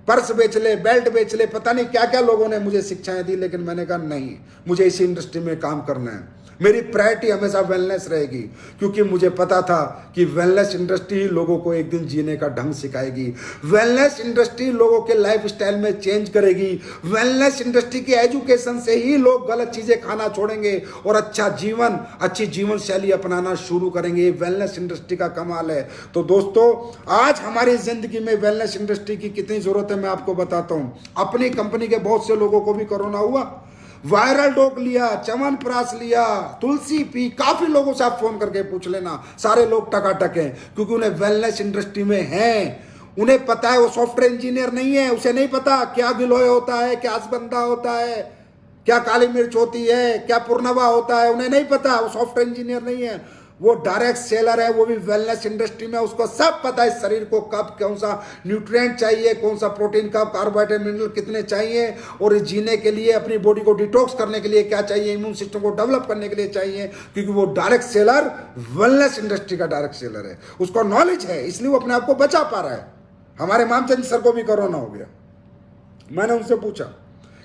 पर्स बेच ले, बेल्ट बेच ले, पता नहीं क्या क्या लोगों ने मुझे शिक्षाएं दी, लेकिन मैंने कहा नहीं, मुझे इसी इंडस्ट्री में काम करना है। मेरी प्रायोरिटी हमेशा वेलनेस रहेगी, क्योंकि मुझे पता था कि वेलनेस इंडस्ट्री ही लोगों को एक दिन जीने का ढंग सिखाएगी। वेलनेस इंडस्ट्री लोगों के लाइफ स्टाइल में चेंज करेगी। वेलनेस इंडस्ट्री के एजुकेशन से ही लोग गलत चीजें खाना छोड़ेंगे और अच्छी जीवन शैली अपनाना शुरू करेंगे। ये वेलनेस इंडस्ट्री का कमाल है। तो दोस्तों, आज हमारी जिंदगी में वेलनेस इंडस्ट्री की कितनी जरूरत है मैं आपको बताता हूं। अपनी कंपनी के बहुत से लोगों को भी कोरोना हुआ, वायरल डॉग लिया, च्यवनप्राश लिया, तुलसी पी, काफी लोगों से आप फोन करके पूछ लेना, सारे लोग टकाटक हैं, क्योंकि उन्हें वेलनेस इंडस्ट्री में हैं। उन्हें पता है, वो सॉफ्टवेयर इंजीनियर नहीं है, उसे नहीं पता क्या गिलोय होता है, क्या असबंदा होता है, क्या काली मिर्च होती है, क्या पुरनवा होता है, उन्हें नहीं पता। वो सॉफ्टवेयर इंजीनियर नहीं है, वो डायरेक्ट सेलर है, वो भी वेलनेस इंडस्ट्री में। उसको सब पता है शरीर को कब कौन सा न्यूट्रिएंट चाहिए, कौन सा प्रोटीन, कब कार्बोहाइड्रेट, मिनरल कितने चाहिए, और जीने के लिए, अपनी बॉडी को डिटॉक्स करने के लिए क्या चाहिए, इम्यून सिस्टम को डेवलप करने के लिए चाहिए, क्योंकि वो डायरेक्ट सेलर वेलनेस इंडस्ट्री का डायरेक्ट सेलर है। उसको नॉलेज है, इसलिए वो अपने आप को बचा पा रहा है। हमारे मामचंद सर को भी कोरोना हो गया। मैंने उनसे पूछा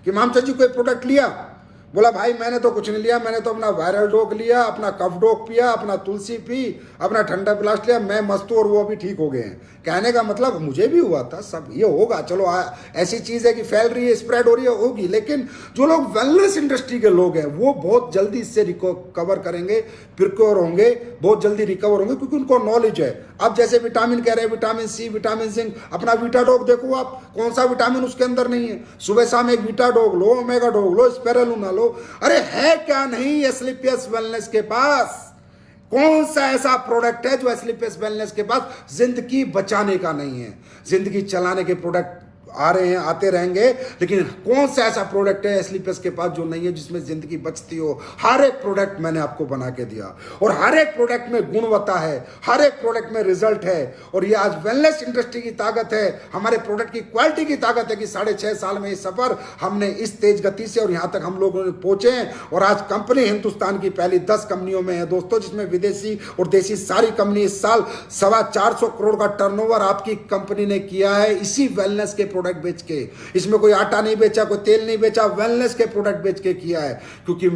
कि मामचंद जी कोई प्रोडक्ट लिया? बोला भाई मैंने तो कुछ नहीं लिया, मैंने तो अपना वायरल डॉग लिया, अपना कफ डॉग पिया, अपना तुलसी पी, अपना ठंडा ब्लास्ट लिया, मैं मस्त हूं और वो अभी ठीक हो गए हैं। कहने का मतलब मुझे भी हुआ था, सब ये होगा, चलो ऐसी चीज है कि फैल रही है, स्प्रेड हो रही है, होगी। लेकिन जो लोग वेलनेस इंडस्ट्री के लोग हैं वो बहुत जल्दी इससे रिकवर करेंगे, प्रिक्योर होंगे, बहुत जल्दी रिकवर होंगे, क्योंकि उनको नॉलेज है। अब जैसे विटामिन कह रहे हैं, विटामिन सी, विटामिन जिंक, अपना वीटा डॉग देखो आप, कौन सा विटामिन उसके अंदर नहीं है। सुबह शाम एक वीटा डॉग लो, ओमेगा डॉग लो, स्पेरुलिना लो। अरे है क्या नहीं एस्क्लेपियस वेलनेस के पास? कौन सा ऐसा प्रोडक्ट है जो एस्क्लेपियस वेलनेस के पास जिंदगी बचाने का नहीं है? जिंदगी चलाने के प्रोडक्ट आ रहे हैं, आते रहेंगे, लेकिन कौन सा ऐसा प्रोडक्ट है एस्क्लेपियस के पास जो नहीं है, जिसमें जिंदगी बचती हो? हर एक प्रोडक्ट मैंने आपको बना के दिया, और हर एक प्रोडक्ट में गुणवत्ता है, हर एक प्रोडक्ट में रिजल्ट है। और ये आज वेलनेस इंडस्ट्री की ताकत है, हमारे प्रोडक्ट की क्वालिटी की ताकत है कि 6.5 साल में ये सफर हमने इस तेज गति से और यहां तक हम लोग पहुंचे हैं। और आज कंपनी हिंदुस्तान की पहली 10 कंपनियों में है दोस्तों, जिसमें विदेशी और देशी सारी कंपनी। इस साल 425 करोड़ का टर्नओवर आपकी कंपनी ने किया है इसी वेलनेस के प्रोडक्ट बेच के। इसमें कोई आटा नहीं बेचा, कोई तेल नहीं बेचा, वेलनेस के प्रोडक्ट बेच के किया है। क्योंकि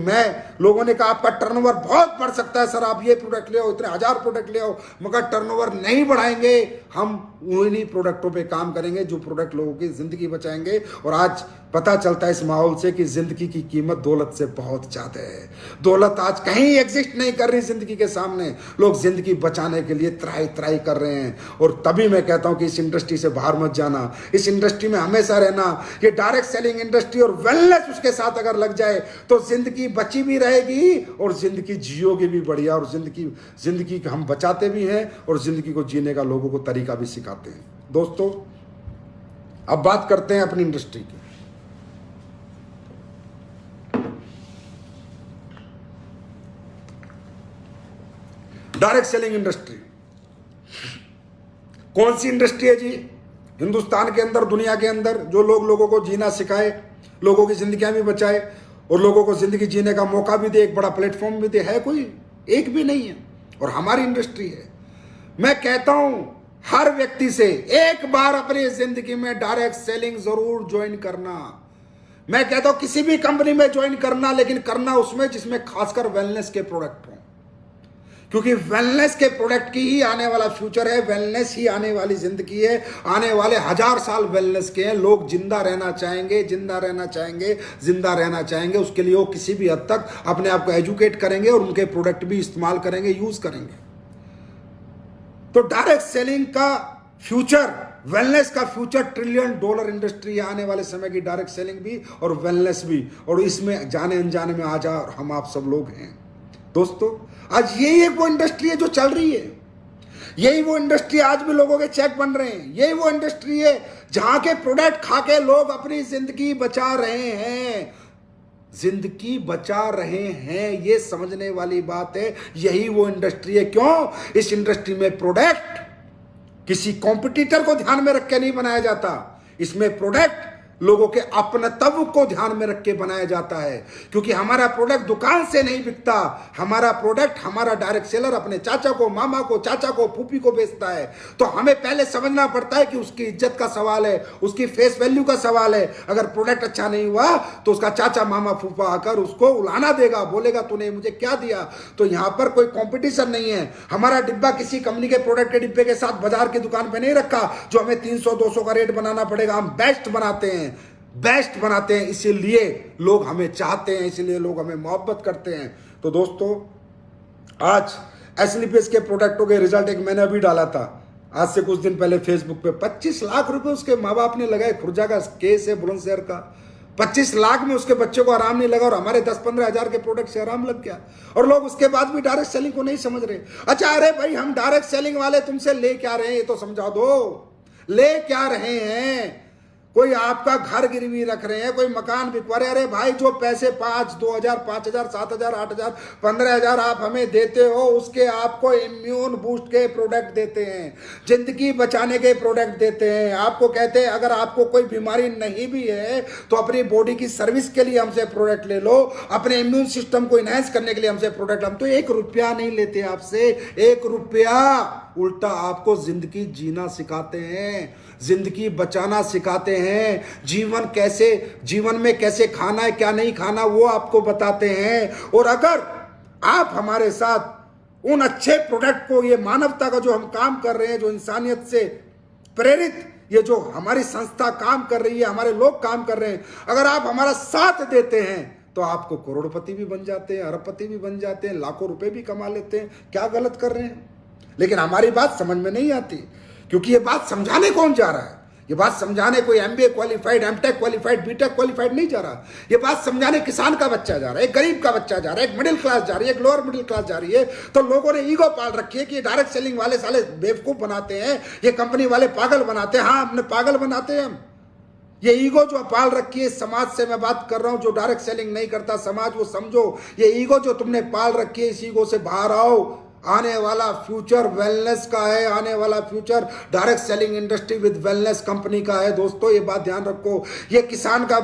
लोगों ने कहा आपका टर्नओवर बहुत बढ़ सकता है सर, आप ये प्रोडक्ट ले आओ, इतने 1000 प्रोडक्ट ले आओ, मगर टर्नओवर नहीं बढ़ाएंगे। हम उन्हीं प्रोडक्टों पे काम करेंगे जो प्रोडक्ट लोगों की जिंदगी बचाएंगे। और आज पता चलता है इस माहौल से कि जिंदगी की कीमत दौलत से बहुत ज्यादा है। दौलत आज कहीं एग्जिस्ट नहीं कर रही जिंदगी के सामने। लोग जिंदगी बचाने के लिए त्राई कर रहे हैं। और तभी मैं कहता हूं कि इस इंडस्ट्री से बाहर मत जाना, इस इंडस्ट्री में हमेशा रहना। ये डायरेक्ट सेलिंग इंडस्ट्री और वेलनेस उसके साथ अगर लग जाए तो जिंदगी बची भी रहेगी और जिंदगी जियोगी भी बढ़िया। और जिंदगी हम बचाते भी हैं और जिंदगी को जीने का लोगों को तरीका भी सिखाते हैं। दोस्तों, अब बात करते हैं अपनी इंडस्ट्री की। डायरेक्ट सेलिंग इंडस्ट्री कौन सी इंडस्ट्री है जी? हिंदुस्तान के अंदर, दुनिया के अंदर जो लोगों को जीना सिखाए, लोगों की जिंदगियां भी बचाए और लोगों को जिंदगी जीने का मौका भी दे, एक बड़ा प्लेटफॉर्म भी दे, है कोई? एक भी नहीं है। और हमारी इंडस्ट्री है। मैं कहता हूं हर व्यक्ति से एक बार अपनी जिंदगी में डायरेक्ट सेलिंग जरूर ज्वाइन करना। मैं कहता हूं किसी भी कंपनी में ज्वाइन करना, लेकिन करना उसमें जिसमें खासकर वेलनेस के प्रोडक्ट हो, क्योंकि वेलनेस के प्रोडक्ट की ही आने वाला फ्यूचर है। वेलनेस ही आने वाली जिंदगी है। आने वाले 1000 साल वेलनेस के हैं। लोग जिंदा रहना चाहेंगे, जिंदा रहना चाहेंगे, जिंदा रहना चाहेंगे। उसके लिए वो किसी भी हद तक अपने आप को एजुकेट करेंगे और उनके प्रोडक्ट भी इस्तेमाल करेंगे, यूज करेंगे। तो डायरेक्ट सेलिंग का फ्यूचर, वेलनेस का फ्यूचर $1 ट्रिलियन इंडस्ट्री है आने वाले समय की। डायरेक्ट सेलिंग भी और वेलनेस भी। और इसमें जाने अनजाने में आज हम आप सब लोग हैं दोस्तों। आज यही एक वो इंडस्ट्री है जो चल रही है। यही वो इंडस्ट्री आज भी लोगों के चेक बन रहे हैं। यही वो इंडस्ट्री है जहां के प्रोडक्ट खा के लोग अपनी जिंदगी बचा रहे हैं। जिंदगी बचा रहे हैं, ये समझने वाली बात है। यही वो इंडस्ट्री है। क्यों? इस इंडस्ट्री में प्रोडक्ट किसी कॉम्पिटिटर को ध्यान में रख के नहीं बनाया जाता, इसमें प्रोडक्ट लोगों के अपनत्व को ध्यान में रख के बनाया जाता है। क्योंकि हमारा प्रोडक्ट दुकान से नहीं बिकता, हमारा प्रोडक्ट हमारा डायरेक्ट सेलर अपने चाचा को, मामा को, चाचा को, फूफी को बेचता है। तो हमें पहले समझना पड़ता है कि उसकी इज्जत का सवाल है, उसकी फेस वैल्यू का सवाल है। अगर प्रोडक्ट अच्छा नहीं हुआ तो उसका चाचा, मामा, फूफा आकर उसको उलाना देगा, बोलेगा तूने मुझे क्या दिया। तो यहां पर कोई कॉम्पिटिशन नहीं है। हमारा डिब्बा किसी कंपनी के प्रोडक्ट के डिब्बे के साथ बाजार की दुकान पे नहीं रखा जो हमें 300-200 का रेट बनाना पड़ेगा। हम बेस्ट बनाते हैं, बेस्ट बनाते हैं, इसीलिए लोग हमें चाहते हैं, इसीलिए लोग हमें मोहब्बत करते हैं। तो दोस्तों, आज एसलीपीएस के प्रोडक्टों के रिजल्ट एक मैंने अभी डाला था, आज से कुछ दिन पहले फेसबुक पे 25 लाख रुपए उसके माँ बाप ने लगाए। खुर्जा का केस है बुलंदशहर का, 25 लाख में उसके बच्चे को आराम नहीं लगा और हमारे 10-15 हजार के प्रोडक्ट से आराम लग गया। और लोग उसके बाद भी डायरेक्ट सेलिंग को नहीं समझ रहे। अच्छा, अरे भाई हम डायरेक्ट सेलिंग वाले तुमसे ले क्या रहे हैं, ये तो समझा दो। ले क्या रहे हैं? कोई आपका घर गिरवी रख रहे हैं, कोई मकान बिकवा रहे। अरे भाई, जो पैसे 5, 2000, 5000, 7000, 8000, 15000 आप हमें देते हो, उसके आपको इम्यून बूस्ट के प्रोडक्ट देते हैं, जिंदगी बचाने के प्रोडक्ट देते हैं। आपको कहते हैं अगर आपको कोई बीमारी नहीं भी है तो अपनी बॉडी की सर्विस के लिए हमसे प्रोडक्ट ले लो, अपने इम्यून सिस्टम को इनहेंस करने के लिए हमसे प्रोडक्ट। हम तो 1 रुपया नहीं लेते आपसे, 1 रुपया, उल्टा आपको जिंदगी जीना सिखाते हैं, जिंदगी बचाना सिखाते हैं, जीवन में कैसे खाना है, क्या नहीं खाना, वो आपको बताते हैं। और अगर आप हमारे साथ उन अच्छे प्रोडक्ट को, ये मानवता का जो हम काम कर रहे हैं, जो इंसानियत से प्रेरित ये जो हमारी संस्था काम कर रही है, हमारे लोग काम कर रहे हैं, अगर आप हमारा साथ देते हैं तो आपको करोड़पति भी बन जाते हैं, अरबपति भी बन जाते हैं, लाखों रुपए भी कमा लेते हैं। क्या गलत कर रहे हैं? लेकिन हमारी बात समझ में नहीं आती, क्योंकि ये बात समझाने कौन जा रहा है? ये बात समझाने कोई MBA qualified, MTech qualified, BTech qualified नहीं जा रहा। ये बात समझाने किसान का बच्चा जा रहा है, एक गरीब का बच्चा जा रहा है, एक मिडिल क्लास जा रही है, एक लोअर मिडिल क्लास जा रही है। तो लोगों ने ईगो पाल रखी है कि डायरेक्ट सेलिंग वाले साले बेवकूफ बनाते हैं, ये कंपनी वाले पागल बनाते हैं। हाँ, अपने पागल बनाते हैं हम। ये ईगो जो पाल रखी है, समाज से मैं बात कर रहा हूं, जो डायरेक्ट सेलिंग नहीं करता समाज, वो समझो ये ईगो जो तुमने पाल रखी है, इस ईगो से बाहर आओ। आने वाला फ्यूचर वेलनेस का है, आने वाला future direct selling industry with wellness company का है। दोस्तों, ये बात ध्यान रखो। ये किसान का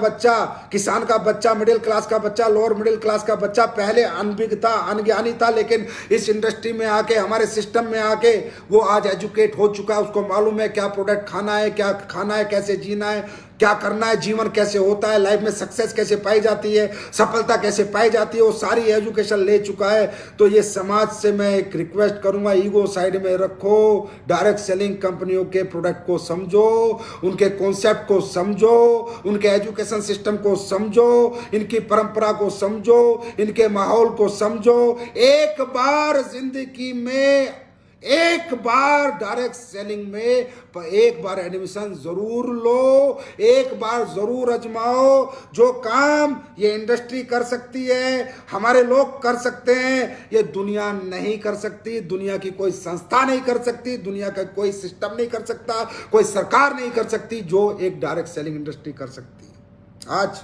बच्चा, मिडिल क्लास का बच्चा, लोअर मिडिल क्लास का बच्चा पहले अनभिज्ञ था, अनज्ञानी था, लेकिन इस इंडस्ट्री में आके, हमारे सिस्टम में आके वो आज एजुकेट हो चुका है। उसको मालूम है क्या प्रोडक्ट खाना है, क्या खाना है, कैसे जीना है, क्या करना है, जीवन कैसे होता है, लाइफ में सक्सेस कैसे पाई जाती है, सफलता कैसे पाई जाती है, वो सारी एजुकेशन ले चुका है। तो ये समाज से मैं एक रिक्वेस्ट करूंगा, ईगो साइड में रखो, डायरेक्ट सेलिंग कंपनियों के प्रोडक्ट को समझो, उनके कॉन्सेप्ट को समझो, उनके एजुकेशन सिस्टम को समझो, इनकी परंपरा को समझो, इनके माहौल को समझो। एक बार जिंदगी में, एक बार डायरेक्ट सेलिंग में एक बार एडमिशन जरूर लो, एक बार जरूर आजमाओ। जो काम ये इंडस्ट्री कर सकती है, हमारे लोग कर सकते हैं, ये दुनिया नहीं कर सकती, दुनिया की कोई संस्था नहीं कर सकती, दुनिया का कोई सिस्टम नहीं कर सकता, कोई सरकार नहीं कर सकती, जो एक डायरेक्ट सेलिंग इंडस्ट्री कर सकती है। आज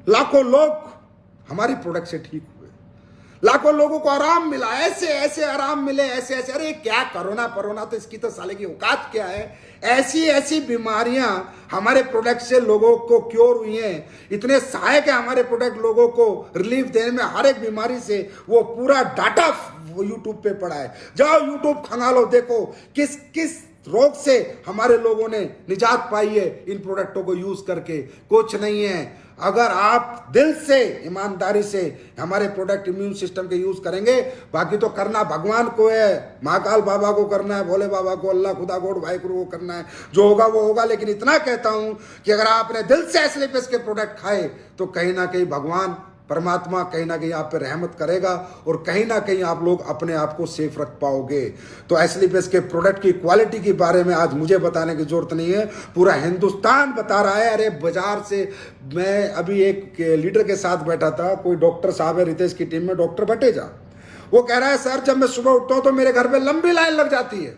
लाखों लोग हमारी प्रोडक्ट से ठीक, लाखों लोगों को आराम मिला, ऐसे ऐसे आराम मिले, ऐसे ऐसे। अरे क्या कोरोना तो इसकी तो साले की औकात क्या है? ऐसी ऐसी बीमारियां हमारे प्रोडक्ट से लोगों को क्योर हुई हैं, इतने सहायक है हमारे प्रोडक्ट लोगों को रिलीफ देने में। हर एक बीमारी से वो पूरा डाटा यूट्यूब पे पड़ा है, जाओ यूट्यूब खंगालो, देखो किस किस रोग से हमारे लोगों ने निजात पाई है इन प्रोडक्टों को यूज करके। कुछ नहीं है। अगर आप दिल से, ईमानदारी से हमारे प्रोडक्ट इम्यून सिस्टम के यूज करेंगे, बाकी तो करना भगवान को है, महाकाल बाबा को करना है, भोले बाबा को, अल्लाह खुदा गोड भाई गुरु को करना है, जो होगा वो होगा। लेकिन इतना कहता हूं कि अगर आपने दिल से एसलीपीएस के प्रोडक्ट खाए तो कहीं ना कहीं भगवान परमात्मा कहीं ना कहीं आप पे रहमत करेगा और कहीं ना कहीं आप लोग अपने आप को सेफ रख पाओगे। तो एसलीपीएस के प्रोडक्ट की क्वालिटी के बारे में आज मुझे बताने की जरूरत नहीं है, पूरा हिंदुस्तान बता रहा है। अरे बाजार से, मैं अभी एक लीडर के साथ बैठा था, कोई डॉक्टर साहब है रितेश की टीम में, डॉक्टर भटेजा, वो कह रहा है सर जब मैं सुबह उठता हूं तो मेरे घर पे लंबी लाइन लग जाती है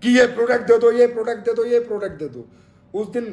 कि ये प्रोडक्ट दे दो, ये प्रोडक्ट दे दो, ये प्रोडक्ट दे दो। उस दिन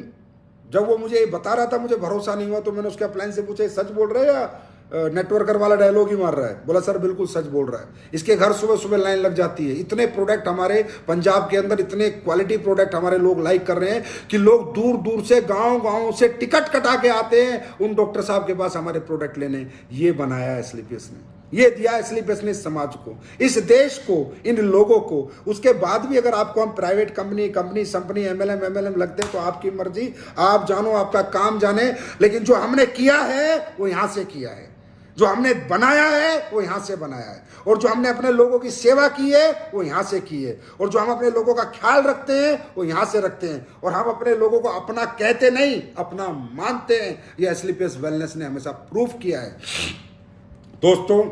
जब वो मुझे बता रहा था मुझे भरोसा नहीं हुआ, तो मैंने उसके अपलाइन से पूछा सच बोल रहे हैं या नेटवर्कर वाला डायलॉग ही मार रहा है? बोला सर बिल्कुल सच बोल रहा है। इसके घर सुबह सुबह लाइन लग जाती है। इतने प्रोडक्ट हमारे पंजाब के अंदर, इतने क्वालिटी प्रोडक्ट हमारे लोग लाइक कर रहे हैं कि लोग दूर दूर से, गांव गांव से टिकट कटा के आते हैं उन डॉक्टर साहब के पास हमारे प्रोडक्ट लेने। ये बनाया है एस्क्लेपियस ने, ये दिया एस्क्लेपियस ने इस समाज को, इस देश को, इन लोगों को। उसके बाद भी अगर आपको हम प्राइवेट कंपनी एमएलएम लगते हैं तो आपकी मर्जी, आप जानो, आपका काम जाने। लेकिन जो हमने किया है वो यहां से किया है, जो हमने बनाया है वो यहां से बनाया है, और जो हमने अपने लोगों की सेवा की है वो यहां से की है, और जो हम अपने लोगों का ख्याल रखते हैं वो यहां से रखते हैं। और हम अपने लोगों को अपना कहते नहीं, अपना मानते हैं। ये एस्क्लेपियस वेलनेस ने हमेशा प्रूफ किया है। दोस्तों,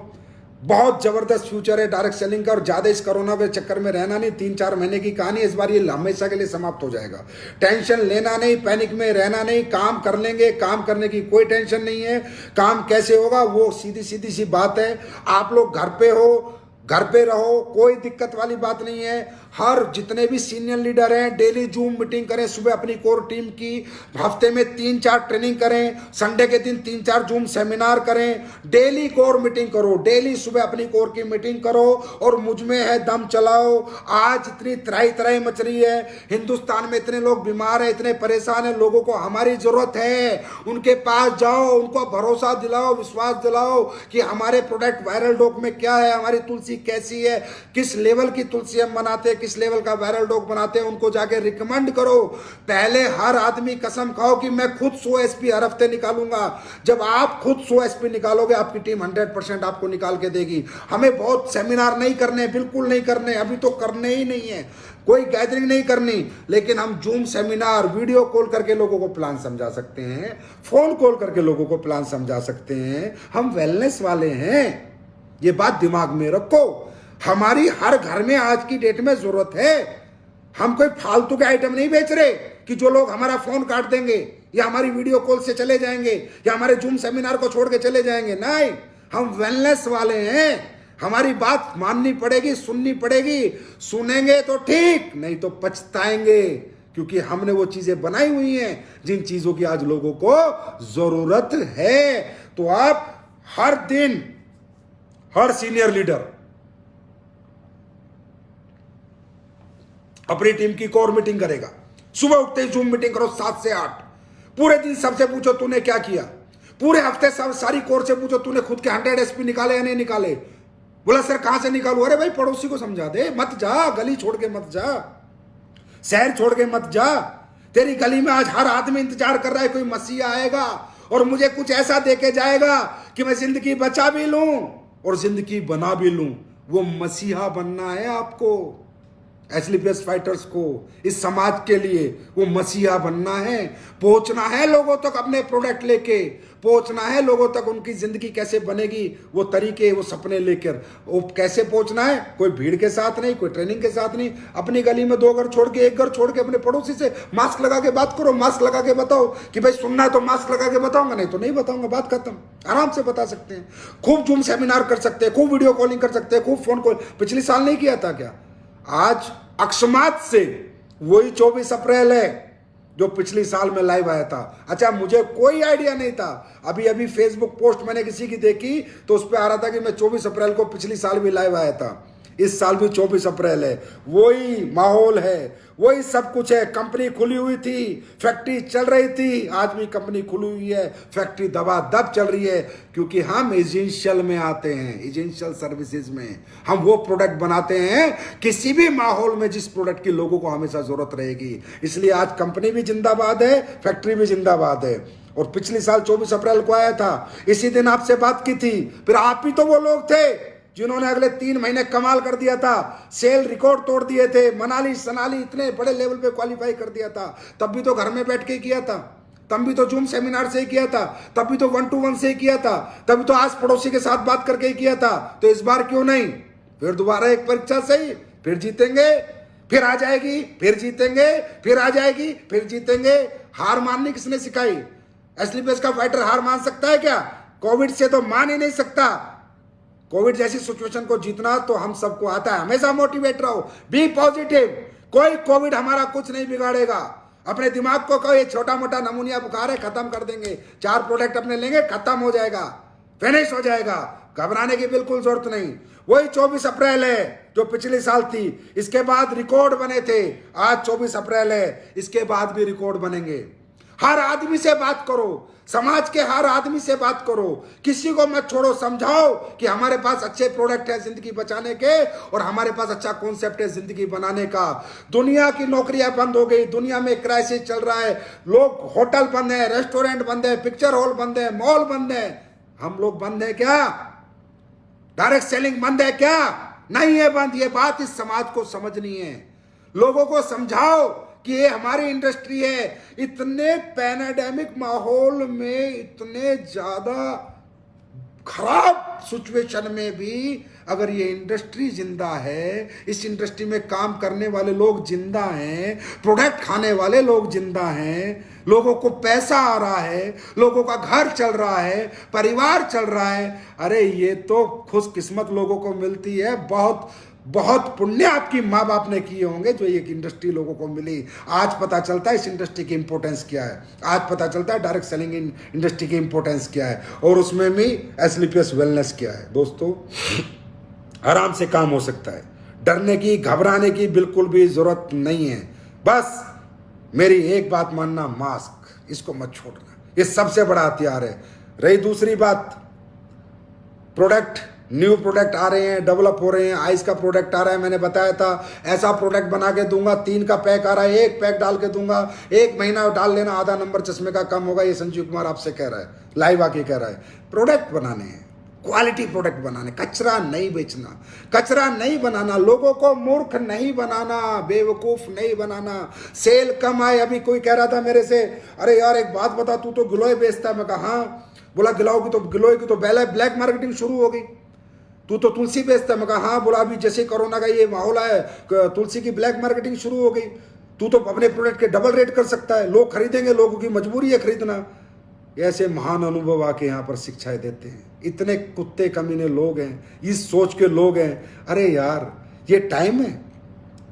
बहुत जबरदस्त फ्यूचर है डायरेक्ट सेलिंग का, और ज्यादा इस कोरोना के चक्कर में रहना नहीं। 3-4 महीने की कहानी, इस बार ये हमेशा के लिए समाप्त हो जाएगा। टेंशन लेना नहीं, पैनिक में रहना नहीं, काम कर लेंगे, काम करने की कोई टेंशन नहीं है। काम कैसे होगा वो सीधी सी बात है। आप लोग घर पे हो, घर पे रहो, कोई दिक्कत वाली बात नहीं है। हर जितने भी सीनियर लीडर हैं डेली जूम मीटिंग करें सुबह अपनी कोर टीम की, हफ्ते में 3-4 ट्रेनिंग करें, संडे के दिन 3-4 जूम सेमिनार करें, डेली कोर मीटिंग करो, डेली सुबह अपनी कोर की मीटिंग करो, और मुझ में है दम चलाओ। आज इतनी तराई मच रही है, हिंदुस्तान में इतने लोग बीमार हैं, इतने परेशान हैं, लोगों को हमारी जरूरत है। उनके पास जाओ, उनको भरोसा दिलाओ, विश्वास दिलाओ कि हमारे प्रोडक्ट वायरल डॉक में क्या है, हमारी तुलसी कैसी है, किस लेवल की तुलसी हम बनाते हैं, किस लेवल का वायरल डॉग बनाते हैं, उनको जाके रिकमेंड करो। पहले हर आदमी कसम खाओ कि मैं खुद 100 एसपी हर हफ्ते निकालूंगा। जब आप खुद 100 एसपी निकालोगे, आपकी टीम 100% आपको निकाल के देगी। हमें बहुत सेमिनार नहीं करने, बिल्कुल नहीं करने, अभी तो करने ही नहीं है, कोई गैदरिंग नहीं करनी। लेकिन हम जूम सेमिनार, वीडियो कॉल करके लोगों को प्लान समझा सकते हैं, फोन कॉल करके लोगों को प्लान समझा सकते हैं। हम वेलनेस वाले हैं, ये बात दिमाग में रखो। हमारी हर घर में आज की डेट में जरूरत है। हम कोई फालतू के आइटम नहीं बेच रहे कि जो लोग हमारा फोन काट देंगे, या हमारी वीडियो कॉल से चले जाएंगे, या हमारे जूम सेमिनार को छोड़ के चले जाएंगे। नहीं, हम वेलनेस वाले हैं। हमारी बात माननी पड़ेगी, सुननी पड़ेगी। सुनेंगे तो ठीक, नहीं तो पछताएंगे, क्योंकि हमने वो चीजें बनाई हुई हैं जिन चीजों की आज लोगों को जरूरत है। तो आप हर दिन, हर सीनियर लीडर अपनी टीम की कोर मीटिंग करेगा। सुबह उठते ही जूम मीटिंग करो 7 से 8। पूरे दिन सबसे पूछो तूने क्या किया, पूरे हफ्ते सब सारी कोर से पूछो तूने खुद के 100 एसपी निकाले या नहीं निकाले। बोला सर कहां से निकालू? अरे भाई पड़ोसी को समझा दे, मत जा, गली छोड़ के मत जा, शहर छोड़ के मत जा। तेरी गली में आज हर आदमी इंतजार कर रहा है, कोई मसीहा आएगा और मुझे कुछ ऐसा देके जाएगा कि मैं जिंदगी बचा भी लूं और जिंदगी बना भी लूं। वो मसीहा बनना है आपको, एस्क्लेपियस फाइटर्स को, इस समाज के लिए वो मसीहा बनना है। पहुंचना है लोगों तक, अपने प्रोडक्ट लेके पहुंचना है लोगों तक। उनकी जिंदगी कैसे बनेगी, वो तरीके, वो सपने लेकर। वो कैसे पहुंचना है? कोई भीड़ के साथ नहीं, कोई ट्रेनिंग के साथ नहीं। अपनी गली में 2 घर छोड़ के, 1 घर छोड़ के अपने पड़ोसी से मास्क लगा के बात करो। मास्क लगा के बताओ कि भाई सुनना है तो मास्क लगा के बताऊंगा, नहीं तो नहीं बताऊंगा, बात खत्म। आराम से बता सकते हैं। खूब जूम सेमिनार कर सकते हैं, खूब वीडियो कॉलिंग कर सकते हैं, खूब फोन कॉल। पिछले साल नहीं किया था क्या? आज अकस्मात से वही 24 अप्रैल है जो पिछले साल में लाइव आया था। अच्छा, मुझे कोई आइडिया नहीं था। अभी फेसबुक पोस्ट मैंने किसी की देखी तो उस पर आ रहा था कि मैं 24 अप्रैल को पिछली साल भी लाइव आया था। इस साल भी 24 अप्रैल है। वही माहौल है, वही सब कुछ है। कंपनी खुली हुई थी, फैक्ट्री चल रही थी, आज भी कंपनी खुली हुई है, फैक्ट्री दबादब चल रही है। क्योंकि हम एजेंशियल में आते हैं, एजेंशियल सर्विसेज में हम वो प्रोडक्ट बनाते हैं किसी भी माहौल में जिस प्रोडक्ट की लोगों को हमेशा जरूरत रहेगी। इसलिए आज कंपनी भी जिंदाबाद है, फैक्ट्री भी जिंदाबाद है। और पिछले साल 24 अप्रैल को आया था, इसी दिन आपसे बात की थी। फिर आप ही तो वो लोग थे जिन्होंने अगले 3 महीने कमाल कर दिया था, सेल रिकॉर्ड तोड़ दिए थे, मनाली सनाली इतने बड़े लेवल पे क्वालिफाई कर दिया था। तब भी तो घर में बैठ के किया था, तब भी तो जूम सेमिनार से ही किया था, तब भी तो 1-to-1 से ही किया था, तभी तो आस पड़ोसी के साथ बात करके ही किया था। तो इस बार क्यों नहीं? फिर दोबारा एक परीक्षा सही, फिर जीतेंगे, फिर आ जाएगी, फिर जीतेंगे, फिर आ जाएगी, फिर जीतेंगे। हार माननी किसने सिखाई? एस्क्लेपियस का फाइटर हार मान सकता है क्या? कोविड से तो मान ही नहीं सकता। कोविड जैसी सिचुएशन को जीतना तो हम सबको आता है। हमेशा मोटिवेट रहो, बी पॉजिटिव। कोई कोविड हमारा कुछ नहीं बिगाड़ेगा। अपने दिमाग को कहो ये छोटा मोटा नमूनिया बुखार है, खत्म कर देंगे, 4 प्रोडक्ट अपने लेंगे, खत्म हो जाएगा, फिनिश हो जाएगा, घबराने की बिल्कुल जरूरत नहीं। वही 24 अप्रैल है जो पिछले साल थी, इसके बाद रिकॉर्ड बने थे, आज 24 अप्रैल है, इसके बाद भी रिकॉर्ड बनेंगे। हर आदमी से बात करो, समाज के हर आदमी से बात करो, किसी को मत छोड़ो, समझाओ कि हमारे पास अच्छे प्रोडक्ट है जिंदगी बचाने के और हमारे पास अच्छा कॉन्सेप्ट है जिंदगी बनाने का। दुनिया की नौकरियां बंद हो गई, दुनिया में क्राइसिस चल रहा है, लोग होटल बंद है, रेस्टोरेंट बंद है, पिक्चर हॉल बंद है, मॉल बंद है, हम लोग बंद है क्या? डायरेक्ट सेलिंग बंद है क्या? नहीं है बंद। ये बात इस समाज को समझनी है, लोगों को समझाओ कि ये हमारी इंडस्ट्री है। इतने पैंडेमिक माहौल में, इतने ज्यादा खराब सिचुएशन में भी अगर ये इंडस्ट्री जिंदा है, इस इंडस्ट्री में काम करने वाले लोग जिंदा हैं, प्रोडक्ट खाने वाले लोग जिंदा हैं, लोगों को पैसा आ रहा है, लोगों का घर चल रहा है, परिवार चल रहा है, अरे ये तो खुशकिस्मत लोगों को मिलती है। बहुत बहुत पुण्य आपकी माँ बाप ने किए होंगे जो ये इंडस्ट्री लोगों को मिली। आज पता चलता है इस इंडस्ट्री की इंपॉर्टेंस क्या है, आज पता चलता है डायरेक्ट सेलिंग इंडस्ट्री की इंपॉर्टेंस क्या है, और उसमें भी एसलीपीएस वेलनेस क्या है। दोस्तों, आराम से काम हो सकता है, डरने की, घबराने की बिल्कुल भी जरूरत नहीं है। बस मेरी एक बात मानना, मास्क इसको मत छोड़ना, ये सबसे बड़ा हथियार है। रही दूसरी बात, प्रोडक्ट, न्यू प्रोडक्ट आ रहे हैं, डेवलप हो रहे हैं, आइस का प्रोडक्ट आ रहा है, मैंने बताया था ऐसा प्रोडक्ट बना के दूंगा, 3 का पैक आ रहा है, 1 पैक डाल के दूंगा, 1 महीना डाल लेना, आधा नंबर चश्मे का कम होगा। ये संजीव कुमार आपसे कह रहा है, लाइव आके कह रहा है। प्रोडक्ट बनाने हैं, क्वालिटी प्रोडक्ट बनाने, कचरा नहीं बेचना, कचरा नहीं बनाना, लोगों को मूर्ख नहीं बनाना, बेवकूफ नहीं बनाना। सेल कम आए, अभी कोई कह रहा था मेरे से, अरे यार एक बात बता, तू तो गिलोय बेचता है। मैं कहा हाँ, बोला गिलोय की तो ब्लैक मार्केटिंग शुरू हो गई, तू तो तुलसी बेचता है। मैं कहा हाँ, बोला अभी जैसे कोरोना का ये माहौल है, तुलसी की ब्लैक मार्केटिंग शुरू हो गई, तू तो अपने प्रोडक्ट के डबल रेट कर सकता है, लोग खरीदेंगे, लोगों की मजबूरी है खरीदना। ऐसे महान अनुभव आके यहाँ पर शिक्षाएं देते हैं। इतने कुत्ते कमीने लोग हैं, इस सोच के लोग हैं। अरे यार, ये टाइम है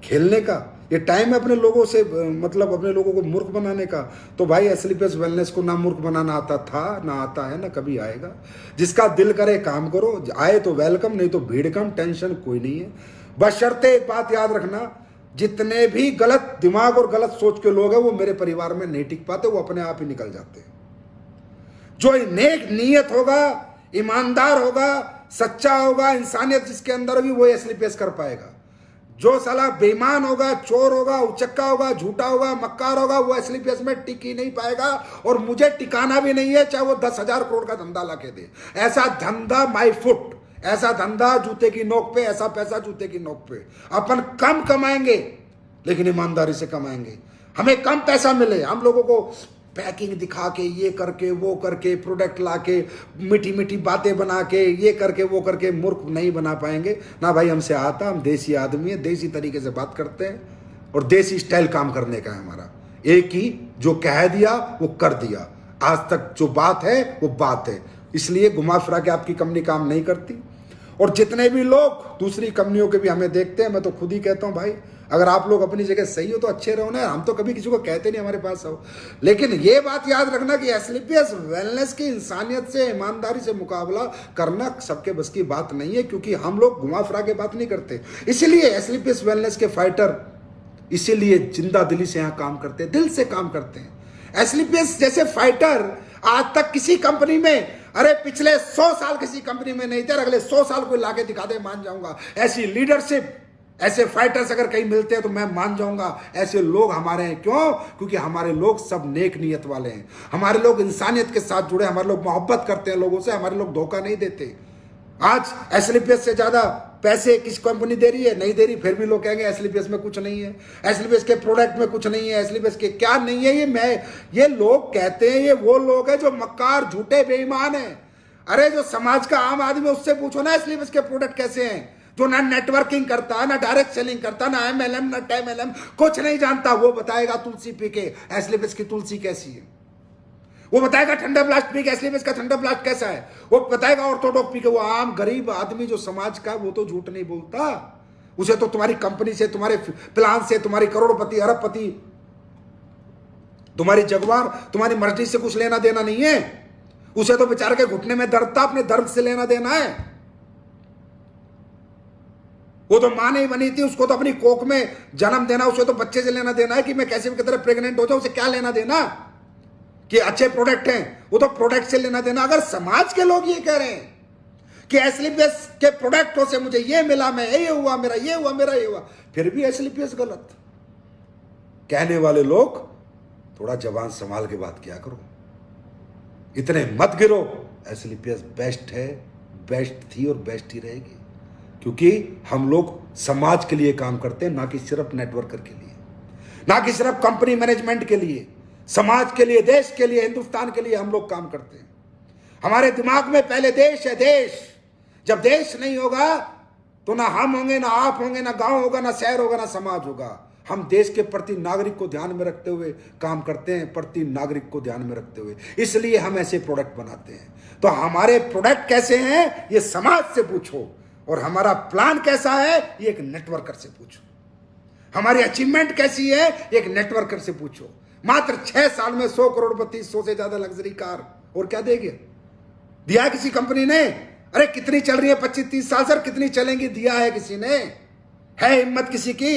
खेलने का, ये टाइम है अपने लोगों से, मतलब अपने लोगों को मूर्ख बनाने का। तो भाई एसलीपीएस वेलनेस को ना मूर्ख बनाना आता था, ना आता है, ना कभी आएगा। जिसका दिल करे काम करो, आए तो वेलकम, नहीं तो भीड़ कम, टेंशन कोई नहीं है। बशर्ते एक बात याद रखना, जितने भी गलत दिमाग और गलत सोच के लोग हैं वो मेरे परिवार में नहीं टिक पाते, वो अपने आप ही निकल जाते हैं। जो नेक नीयत होगा, ईमानदार होगा, सच्चा होगा, इंसानियत जिसके अंदर होगी, वो एसलीपीएस कर पाएगा। जो साला बेईमान होगा, चोर होगा, उचक्का होगा, झूठा होगा, मक्कार होगा, वो एसलीपीएस में टिक ही नहीं पाएगा, और मुझे टिकाना भी नहीं है, चाहे वो 10,000 करोड़ का धंधा ला के दे। ऐसा धंधा माई फुट, ऐसा धंधा जूते की नोक पे, ऐसा पैसा जूते की नोक पे। अपन कम कमाएंगे लेकिन ईमानदारी से कमाएंगे। हमें कम पैसा मिले, हम लोगों को पैकिंग दिखा के, ये करके वो करके, प्रोडक्ट ला के, मीठी मीठी बातें बना के, ये करके वो करके मूर्ख नहीं बना पाएंगे ना भाई। हमसे आता, हम देसी आदमी है, देसी तरीके से बात करते हैं और देसी स्टाइल काम करने का है हमारा। एक ही जो कह दिया वो कर दिया, आज तक जो बात है वो बात है। इसलिए घुमा फिरा के आपकी कंपनी काम नहीं करती। और जितने भी लोग दूसरी कंपनियों के भी हमें देखते हैं, मैं तो खुद ही कहता हूं भाई, अगर आप लोग अपनी जगह सही हो तो अच्छे रहो ना, हम तो कभी किसी को कहते नहीं हमारे पास आओ। लेकिन ये बात याद रखना कि एसलीपीएस वेलनेस की इंसानियत से, ईमानदारी से मुकाबला करना सबके बस की बात नहीं है, क्योंकि हम लोग घुमा फिरा के बात नहीं करते। इसीलिए एसलीपीएस वेलनेस के फाइटर इसीलिए जिंदा दिली से यहाँ काम करते हैं, दिल से काम करते हैं। एसलीपीएस जैसे फाइटर आज तक किसी कंपनी में, अरे पिछले 100 साल किसी कंपनी में नहीं थे, अगले 100 साल कोई लाके दिखा दे मान जाऊंगा। ऐसी लीडरशिप, ऐसे फाइटर्स अगर कहीं मिलते हैं तो मैं मान जाऊंगा ऐसे लोग हमारे हैं। क्यों? क्योंकि हमारे लोग सब नेक नीयत वाले हैं, हमारे लोग इंसानियत के साथ जुड़े, हमारे लोग मोहब्बत करते हैं लोगों से, हमारे लोग धोखा नहीं देते। आज एसलीपीएस से ज्यादा पैसे किस कंपनी दे रही है? नहीं दे रही, फिर भी लोग कहेंगे एसलीपीएस में कुछ नहीं है, एसलीपीएस के प्रोडक्ट में कुछ नहीं है, एसलीपीएस के क्या नहीं है। ये लोग कहते हैं, ये वो लोग हैं जो मक्कार, झूठे, बेईमान हैं। अरे जो समाज का आम आदमी, उससे पूछो ना एसलीपीएस के प्रोडक्ट कैसे हैं, जो ना नेटवर्किंग करता, ना डायरेक्ट सेलिंग करता, ना एमएलएम, ना टेमएलएम, कुछ नहीं जानता, वो बताएगा तुलसी पी के एसलीपीएस की तुलसी कैसी है, वो बताएगा ठंडा ब्लास्ट पी के एसलीपीएस का ठंडा ब्लास्ट कैसा है, वो बताएगा ऑर्थोडॉक्स पी के। वो आम गरीब आदमी जो समाज का, वो तो झूठ नहीं बोलता, उसे तो तुम्हारी कंपनी से, तुम्हारे प्लान से, तुम्हारी करोड़पति, अरबपति तुम्हारी जगुआर तुम्हारी मर्जी से कुछ लेना देना नहीं है, उसे तो बेचारे के घुटने में दर्द था, अपने दर्द से लेना देना है। वो तो मां नहीं बनी थी, उसको तो अपनी कोख में जन्म देना, उसे तो बच्चे से लेना देना है कि मैं कैसे भी की तरह प्रेग्नेंट हो जाऊं, उसे क्या लेना देना कि अच्छे प्रोडक्ट हैं, वो तो प्रोडक्ट से लेना देना। अगर समाज के लोग ये कह रहे हैं कि एसलीपीएस के प्रोडक्टों से मुझे ये मिला, मैं ये हुआ, मेरा ये हुआ, मेरा ये हुआ, फिर भी एसलीपीएस गलत कहने वाले लोग, थोड़ा जबान संभाल के बात किया करो, इतने मत गिरो। एसलीपीएस बेस्ट है, बेस्ट थी और बेस्ट ही रहेगी, क्योंकि हम लोग समाज के लिए काम करते हैं, ना कि सिर्फ नेटवर्कर के लिए, ना कि सिर्फ कंपनी मैनेजमेंट के लिए, समाज के लिए, देश के लिए, हिंदुस्तान के लिए हम लोग काम करते हैं। हमारे दिमाग में पहले देश है, देश। जब देश नहीं होगा तो ना हम होंगे, ना आप होंगे, ना गांव होगा, ना शहर होगा, ना समाज होगा। हम देश के प्रति नागरिक को ध्यान में रखते हुए काम करते हैं, प्रति नागरिक को ध्यान में रखते हुए, इसलिए हम ऐसे प्रोडक्ट बनाते हैं। तो हमारे प्रोडक्ट कैसे हैं ये समाज से पूछो, और हमारा प्लान कैसा है ये एक नेटवर्कर से पूछो। हमारी अचीवमेंट कैसी है एक नेटवर्कर से पूछो। मात्र 6 साल में 100 करोड़पति, 100 से ज्यादा लग्जरी कार, और क्या देंगे? दिया है किसी कंपनी ने? अरे कितनी चल रही है 25-30 साल सर, कितनी चलेंगी? दिया है किसी ने? है हिम्मत किसी की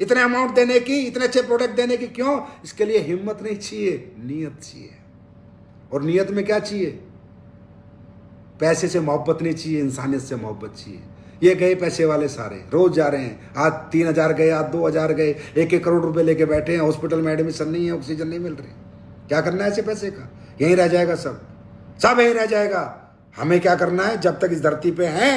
इतने अमाउंट देने की, इतने अच्छे प्रोडक्ट देने की? क्यों? इसके लिए हिम्मत नहीं चाहिए, नियत चाहिए। और नियत में क्या चाहिए? पैसे से मोहब्बत नहीं चाहिए, इंसानियत से मोहब्बत चाहिए। ये गए पैसे वाले सारे, रोज जा रहे हैं, आज 3,000 गए, आज 2,000 गए, 1-1 करोड़ रुपए लेके बैठे हैं, हॉस्पिटल में एडमिशन नहीं है, ऑक्सीजन नहीं मिल रही। क्या करना है ऐसे पैसे का? यहीं रह जाएगा, सब यहीं रह जाएगा। हमें क्या करना है? जब तक इस धरती पे हैं,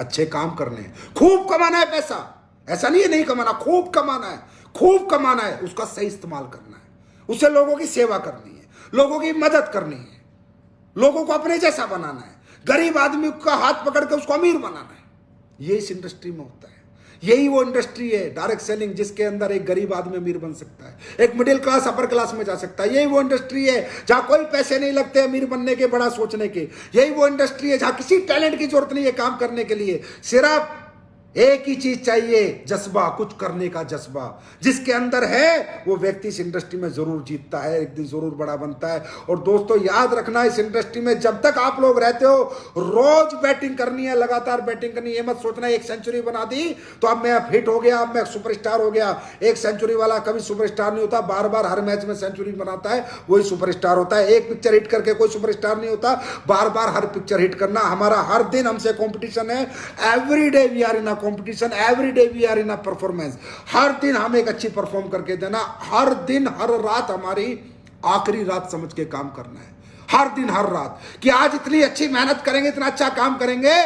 अच्छे काम करने हैं, खूब कमाना है पैसा। ऐसा नहीं है नहीं कमाना, खूब कमाना है, खूब कमाना है, उसका सही इस्तेमाल करना है, उससे लोगों की सेवा करनी है, लोगों की मदद करनी है, लोगों को अपने जैसा बनाना है, गरीब आदमी का हाथ पकड़ के उसको अमीर बनाना है। ये इस इंडस्ट्री में होता है। यही वो इंडस्ट्री है डायरेक्ट सेलिंग, जिसके अंदर एक गरीब आदमी अमीर बन सकता है, एक मिडिल क्लास अपर क्लास में जा सकता है। यही वो इंडस्ट्री है जहां कोई पैसे नहीं लगते अमीर बनने के, बड़ा सोचने के। यही वो इंडस्ट्री है जहां किसी टैलेंट की जरूरत नहीं है काम करने के लिए, सिर्फ एक ही चीज चाहिए, जज्बा, कुछ करने का जज्बा। जिसके अंदर है वो व्यक्ति इस इंडस्ट्री में जरूर जीतता है, एक दिन जरूर बड़ा बनता है। और दोस्तों याद रखना, इस इंडस्ट्री में जब तक आप लोग रहते हो, रोज बैटिंग करनी है, लगातार बैटिंग करनी है। ये मत सोचना एक सेंचुरी बना दी तो अब मैं हिट हो गया, अब मैं सुपरस्टार हो गया। एक सेंचुरी वाला कभी सुपरस्टार नहीं होता, बार बार हर मैच में सेंचुरी बनाता है वही सुपरस्टार होता है। एक पिक्चर हिट करके कोई सुपरस्टार नहीं होता, बार बार हर पिक्चर हिट करना। हमारा हर दिन हमसे कॉम्पिटिशन है, every day we are in competition, every day we are in a performance. हर दिन हम एक अच्छी परफॉर्म करके देना, हर दिन हर रात हमारी आखिरी रात समझ के काम करना है, हर दिन हर रात, कि आज इतनी अच्छी मेहनत करेंगे, इतना अच्छा काम करेंगे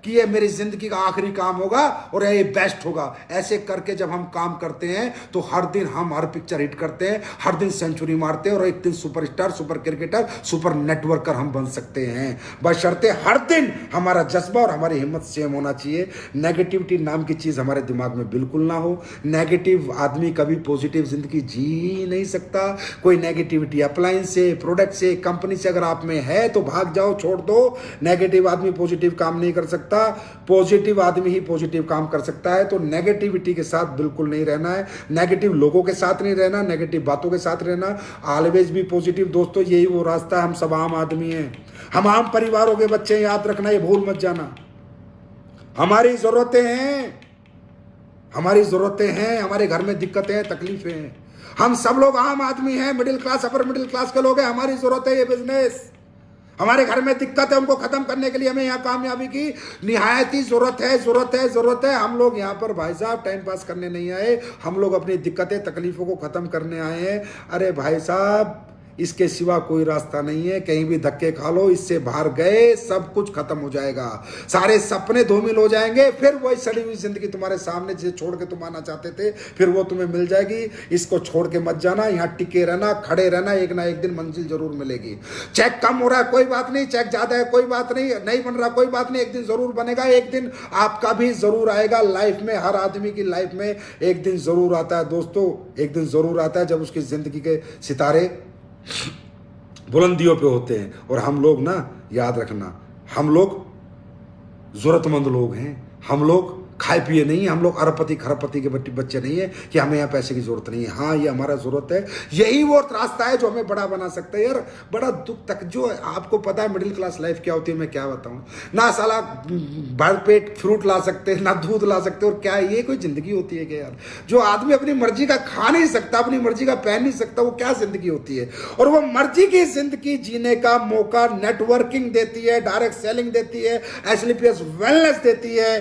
कि ये मेरी जिंदगी का आखिरी काम होगा और ये बेस्ट होगा। ऐसे करके जब हम काम करते हैं तो हर दिन हम हर पिक्चर हिट करते हैं, हर दिन सेंचुरी मारते हैं, और एक दिन superstar, super cricketer, super networker हम बन सकते हैं, बशर्ते हर दिन हमारा जज्बा और हमारी हिम्मत सेम होना चाहिए। नेगेटिविटी नाम की चीज हमारे दिमाग में बिल्कुल ना हो। नेगेटिव आदमी कभी पॉजिटिव जिंदगी जी ही नहीं सकता। कोई नेगेटिविटी अप्लायंस से, प्रोडक्ट से, कंपनी से अगर आप में है तो भाग जाओ, छोड़ दो। नेगेटिव आदमी पॉजिटिव काम नहीं कर सकता, पॉजिटिव आदमी ही पॉजिटिव काम कर सकता है। तो नेगेटिविटी के साथ बिल्कुल नहीं रहना है, नेगेटिव लोगों के साथ नहीं रहना, नेगेटिव बातों के साथ रहना, ऑलवेज भी पॉजिटिव। दोस्तों यही वो रास्ता है। हम सब आम आदमी हैं, हम आम परिवारों के बच्चे, याद रखना, ये भूल मत जाना। हमारी जरूरतें हैं, हमारी जरूरतें हैं, हमारे घर में दिक्कतें हैं, तकलीफें हैं। हम सब लोग आम आदमी हैं, middle class, upper middle class के लोग हैं। हमारी जरूरत है ये बिजनेस, हमारे घर में दिक्कत है, उनको खत्म करने के लिए हमें यहाँ कामयाबी की निहायत ही जरूरत है, जरूरत है, जरूरत है। हम लोग यहाँ पर भाई साहब टाइम पास करने नहीं आए, हम लोग अपनी दिक्कतें, तकलीफों को खत्म करने आए हैं। अरे भाई साहब, इसके सिवा कोई रास्ता नहीं है। कहीं भी धक्के खा लो, इससे बाहर गए सब कुछ खत्म हो जाएगा, सारे सपने धूमिल हो जाएंगे। फिर वही सड़ी हुई जिंदगी तुम्हारे सामने जिसे छोड़ के तुम आना चाहते थे, फिर वो तुम्हें मिल जाएगी। इसको छोड़ के मत जाना, यहाँ टिके रहना, खड़े रहना, एक ना एक दिन मंजिल जरूर मिलेगी। चेक कम हो रहा है कोई बात नहीं, चेक ज्यादा है कोई बात नहीं, नहीं बन रहा कोई बात नहीं, एक दिन जरूर बनेगा, एक दिन आपका भी जरूर आएगा। लाइफ में, हर आदमी की लाइफ में एक दिन जरूर आता है दोस्तों, एक दिन जरूर आता है जब उसकी जिंदगी के सितारे बुलंदियों पे होते हैं। और हम लोग ना, याद रखना, हम लोग जरूरतमंद लोग हैं, हम लोग खाए पिए नहीं है, हम लोग अरबपति खरबपति के बच्चे नहीं है कि हमें यहाँ पैसे की जरूरत नहीं है। हाँ, ये हमारा जरूरत है, यही वो रास्ता है जो हमें बड़ा बना सकता है। यार बड़ा दुख तक जो आपको पता है मिडिल क्लास लाइफ क्या होती है, मैं क्या बताऊं। ना साला भर पेट फ्रूट ला सकते, ना दूध ला सकते, और क्या ये कोई जिंदगी होती है क्या यार? जो आदमी अपनी मर्जी का खा नहीं सकता, अपनी मर्जी का पहन नहीं सकता, वो क्या जिंदगी होती है? और वो मर्जी की जिंदगी जीने का मौका नेटवर्किंग देती है, डायरेक्ट सेलिंग देती है, एसलीपीएस वेलनेस देती है,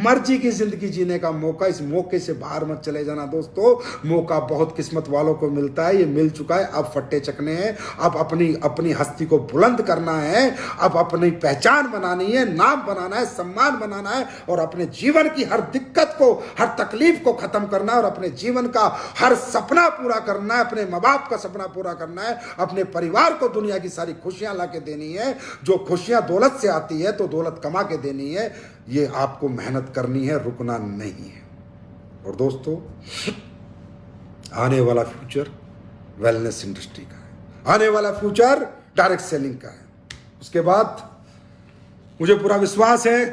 मर्जी की जिंदगी जीने का मौका। इस मौके से बाहर मत चले जाना दोस्तों, मौका बहुत किस्मत वालों को मिलता है, ये मिल चुका है। अब फट्टे चकने हैं, अब अपनी हस्ती को बुलंद करना है, अब अपनी पहचान बनानी है, नाम बनाना है, सम्मान बनाना है, और अपने जीवन की हर दिक्कत को, हर तकलीफ को खत्म करना है, और अपने जीवन का हर सपना पूरा करना है, अपने माँ बाप का सपना पूरा करना है, अपने परिवार को दुनिया की सारी खुशियां ला के देनी है। जो खुशियां दौलत से आती है तो दौलत कमा के देनी है, ये आपको मेहनत करनी है, रुकना नहीं है। और दोस्तों, आने वाला फ्यूचर वेलनेस इंडस्ट्री का है, आने वाला फ्यूचर डायरेक्ट सेलिंग का है। उसके बाद मुझे पूरा विश्वास है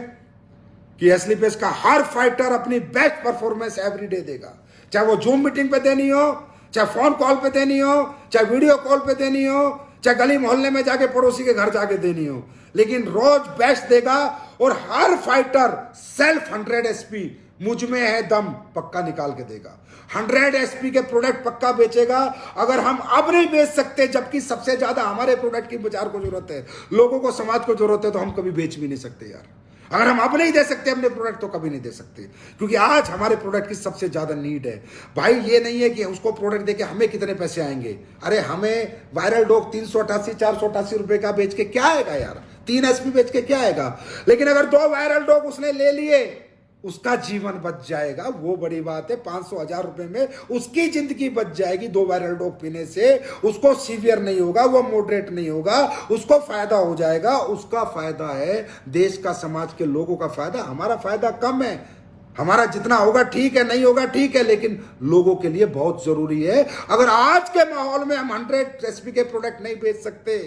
कि एसलीपीएस का हर फाइटर अपनी बेस्ट परफॉर्मेंस एवरीडे देगा, चाहे वो जूम मीटिंग पे देनी हो, चाहे फोन कॉल पे देनी हो, चाहे वीडियो कॉल पे देनी हो, चाहे गली मोहल्ले में जाके पड़ोसी के घर जाके देनी हो, लेकिन रोज बेस्ट देगा। और हर फाइटर सेल्फ 100 एसपी मुझ में है दम पक्का निकाल के देगा, 100 एसपी के प्रोडक्ट पक्का बेचेगा। अगर हम अब नहीं बेच सकते, जबकि सबसे ज्यादा हमारे प्रोडक्ट की बाजार को जरूरत है, लोगों को, समाज को जरूरत है, तो हम कभी बेच भी नहीं सकते यार। अगर हम अब नहीं दे सकते अपने प्रोडक्ट, तो कभी नहीं दे सकते, क्योंकि आज हमारे प्रोडक्ट की सबसे ज्यादा नीड है। भाई ये नहीं है कि उसको प्रोडक्ट देके हमें कितने पैसे आएंगे। अरे हमें वायरल डॉग 388 488 रुपए का बेच के क्या आएगा यार, 3 एसपी बेच के क्या आएगा। लेकिन अगर 2 वायरल डॉग उसने ले लिए, उसका जीवन बच जाएगा, वो बड़ी बात है। 500-1000 रुपए में उसकी जिंदगी बच जाएगी 2 वायरल डॉग पीने से। उसको सीवियर नहीं होगा, वो मॉडरेट नहीं होगा, उसको फायदा हो जाएगा। उसका फायदा है, देश का, समाज के लोगों का फायदा। हमारा फायदा कम है, हमारा जितना होगा ठीक है, नहीं होगा ठीक है, लेकिन लोगों के लिए बहुत जरूरी है। अगर आज के माहौल में हम 100 एसपी के प्रोडक्ट नहीं बेच सकते,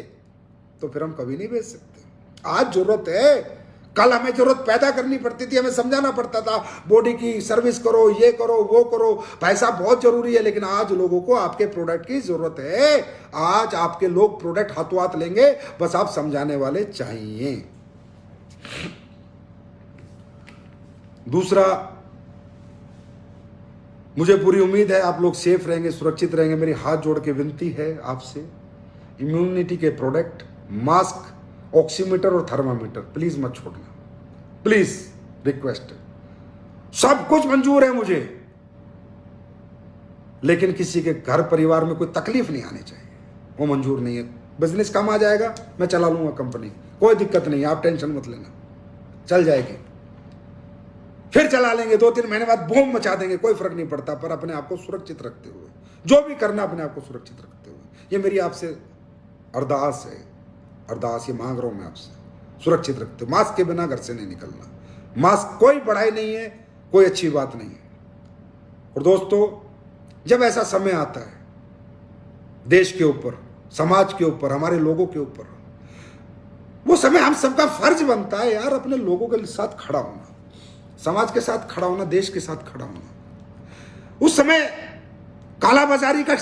तो फिर हम कभी नहीं बेच सकते। आज जरूरत है, कल हमें जरूरत पैदा करनी पड़ती थी, हमें समझाना पड़ता था बॉडी की सर्विस करो, ये करो, वो करो, पैसा बहुत जरूरी है। लेकिन आज लोगों को आपके प्रोडक्ट की जरूरत है। आज आपके लोग प्रोडक्ट हाथों हाथ लेंगे, बस आप समझाने वाले चाहिए। दूसरा, मुझे पूरी उम्मीद है आप लोग सेफ रहेंगे, सुरक्षित रहेंगे। मेरी हाथ जोड़ के विनती है आपसे, इम्यूनिटी के प्रोडक्ट, मास्क, ऑक्सीमीटर और थर्मामीटर प्लीज मत छोड़ना, प्लीज रिक्वेस्ट है। सब कुछ मंजूर है मुझे, लेकिन किसी के घर परिवार में कोई तकलीफ नहीं आनी चाहिए, वो मंजूर नहीं है। बिजनेस कम आ जाएगा, मैं चला लूंगा कंपनी, कोई दिक्कत नहीं, आप टेंशन मत लेना, चल जाएगी। फिर चला लेंगे, 2-3 महीने बाद बूम मचा देंगे, कोई फर्क नहीं पड़ता। पर अपने आप को सुरक्षित रखते हुए, जो भी करना अपने आप को सुरक्षित रखते हुए, ये मेरी आपसे अरदास है, अरदास ये मांग रहा हूं मैं आपसे। सुरक्षित रखते, मास्क के बिना घर से नहीं निकलना। मास्क कोई बड़ाई नहीं है, कोई अच्छी बात नहीं है। और दोस्तों, जब ऐसा समय आता है देश के ऊपर, समाज के ऊपर, हमारे लोगों के ऊपर, वो समय हम सबका फर्ज बनता है यार अपने लोगों के साथ खड़ा होना, समाज के साथ खड़ा होना, देश के साथ खड़ा होना। उस समय कालाबाजारी का,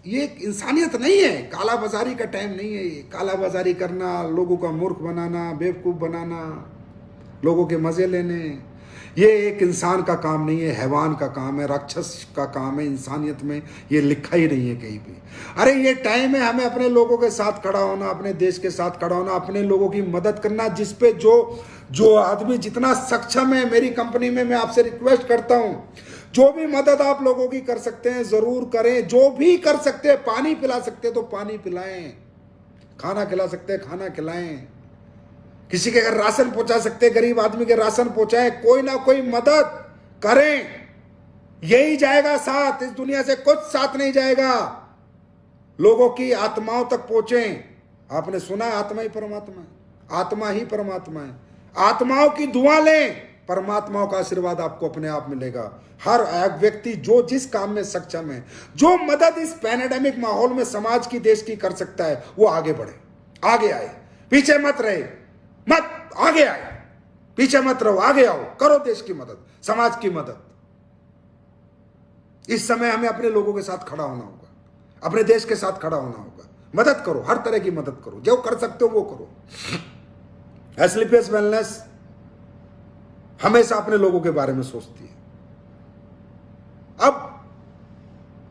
ये इंसानियत नहीं है, कालाबाजारी का टाइम नहीं है ये। कालाबाजारी करना, लोगों का मूर्ख बनाना, बेवकूफ़ बनाना, लोगों के मज़े लेने, ये एक इंसान का काम नहीं है, हैवान का काम है, राक्षस का काम है। इंसानियत में ये लिखा ही नहीं है कहीं भी। अरे ये टाइम है हमें अपने लोगों के साथ खड़ा होना, अपने देश के साथ खड़ा होना, अपने लोगों की मदद करना। जिस पे जो आदमी जितना सक्षम है, मेरी कंपनी में मैं आपसे रिक्वेस्ट करता हूँ, जो भी मदद आप लोगों की कर सकते हैं जरूर करें। जो भी कर सकते हैं, पानी पिला सकते हैं तो पानी पिलाएं, खाना खिला सकते हैं खाना खिलाएं, किसी के घर राशन पहुंचा सकते हैं, गरीब आदमी के राशन पहुंचाएं, कोई ना कोई मदद करें। यही जाएगा साथ, इस दुनिया से कुछ साथ नहीं जाएगा। लोगों की आत्माओं तक पहुंचें। आपने सुना, आत्मा ही परमात्मा है, आत्मा ही परमात्मा है। आत्माओं की दुआ लें, परमात्माओं का आशीर्वाद आपको अपने आप मिलेगा। हर एक व्यक्ति जो जिस काम में सक्षम है, जो मदद इस पैंडेमिक माहौल में समाज की, देश की कर सकता है, वो आगे बढ़े, आगे आए, पीछे मत रहे, मत आगे आए, पीछे मत रहो, आगे आओ, करो देश की मदद, समाज की मदद। इस समय हमें अपने लोगों के साथ खड़ा होना होगा, अपने देश के साथ खड़ा होना होगा। मदद करो, हर तरह की मदद करो, जो कर सकते हो वो करो। एसलीपीएस वेलनेस हमेशा अपने लोगों के बारे में सोचती है। अब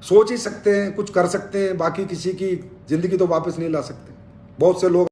सोच ही सकते हैं, कुछ कर सकते हैं, बाकी किसी की जिंदगी तो वापस नहीं ला सकते। बहुत से लोग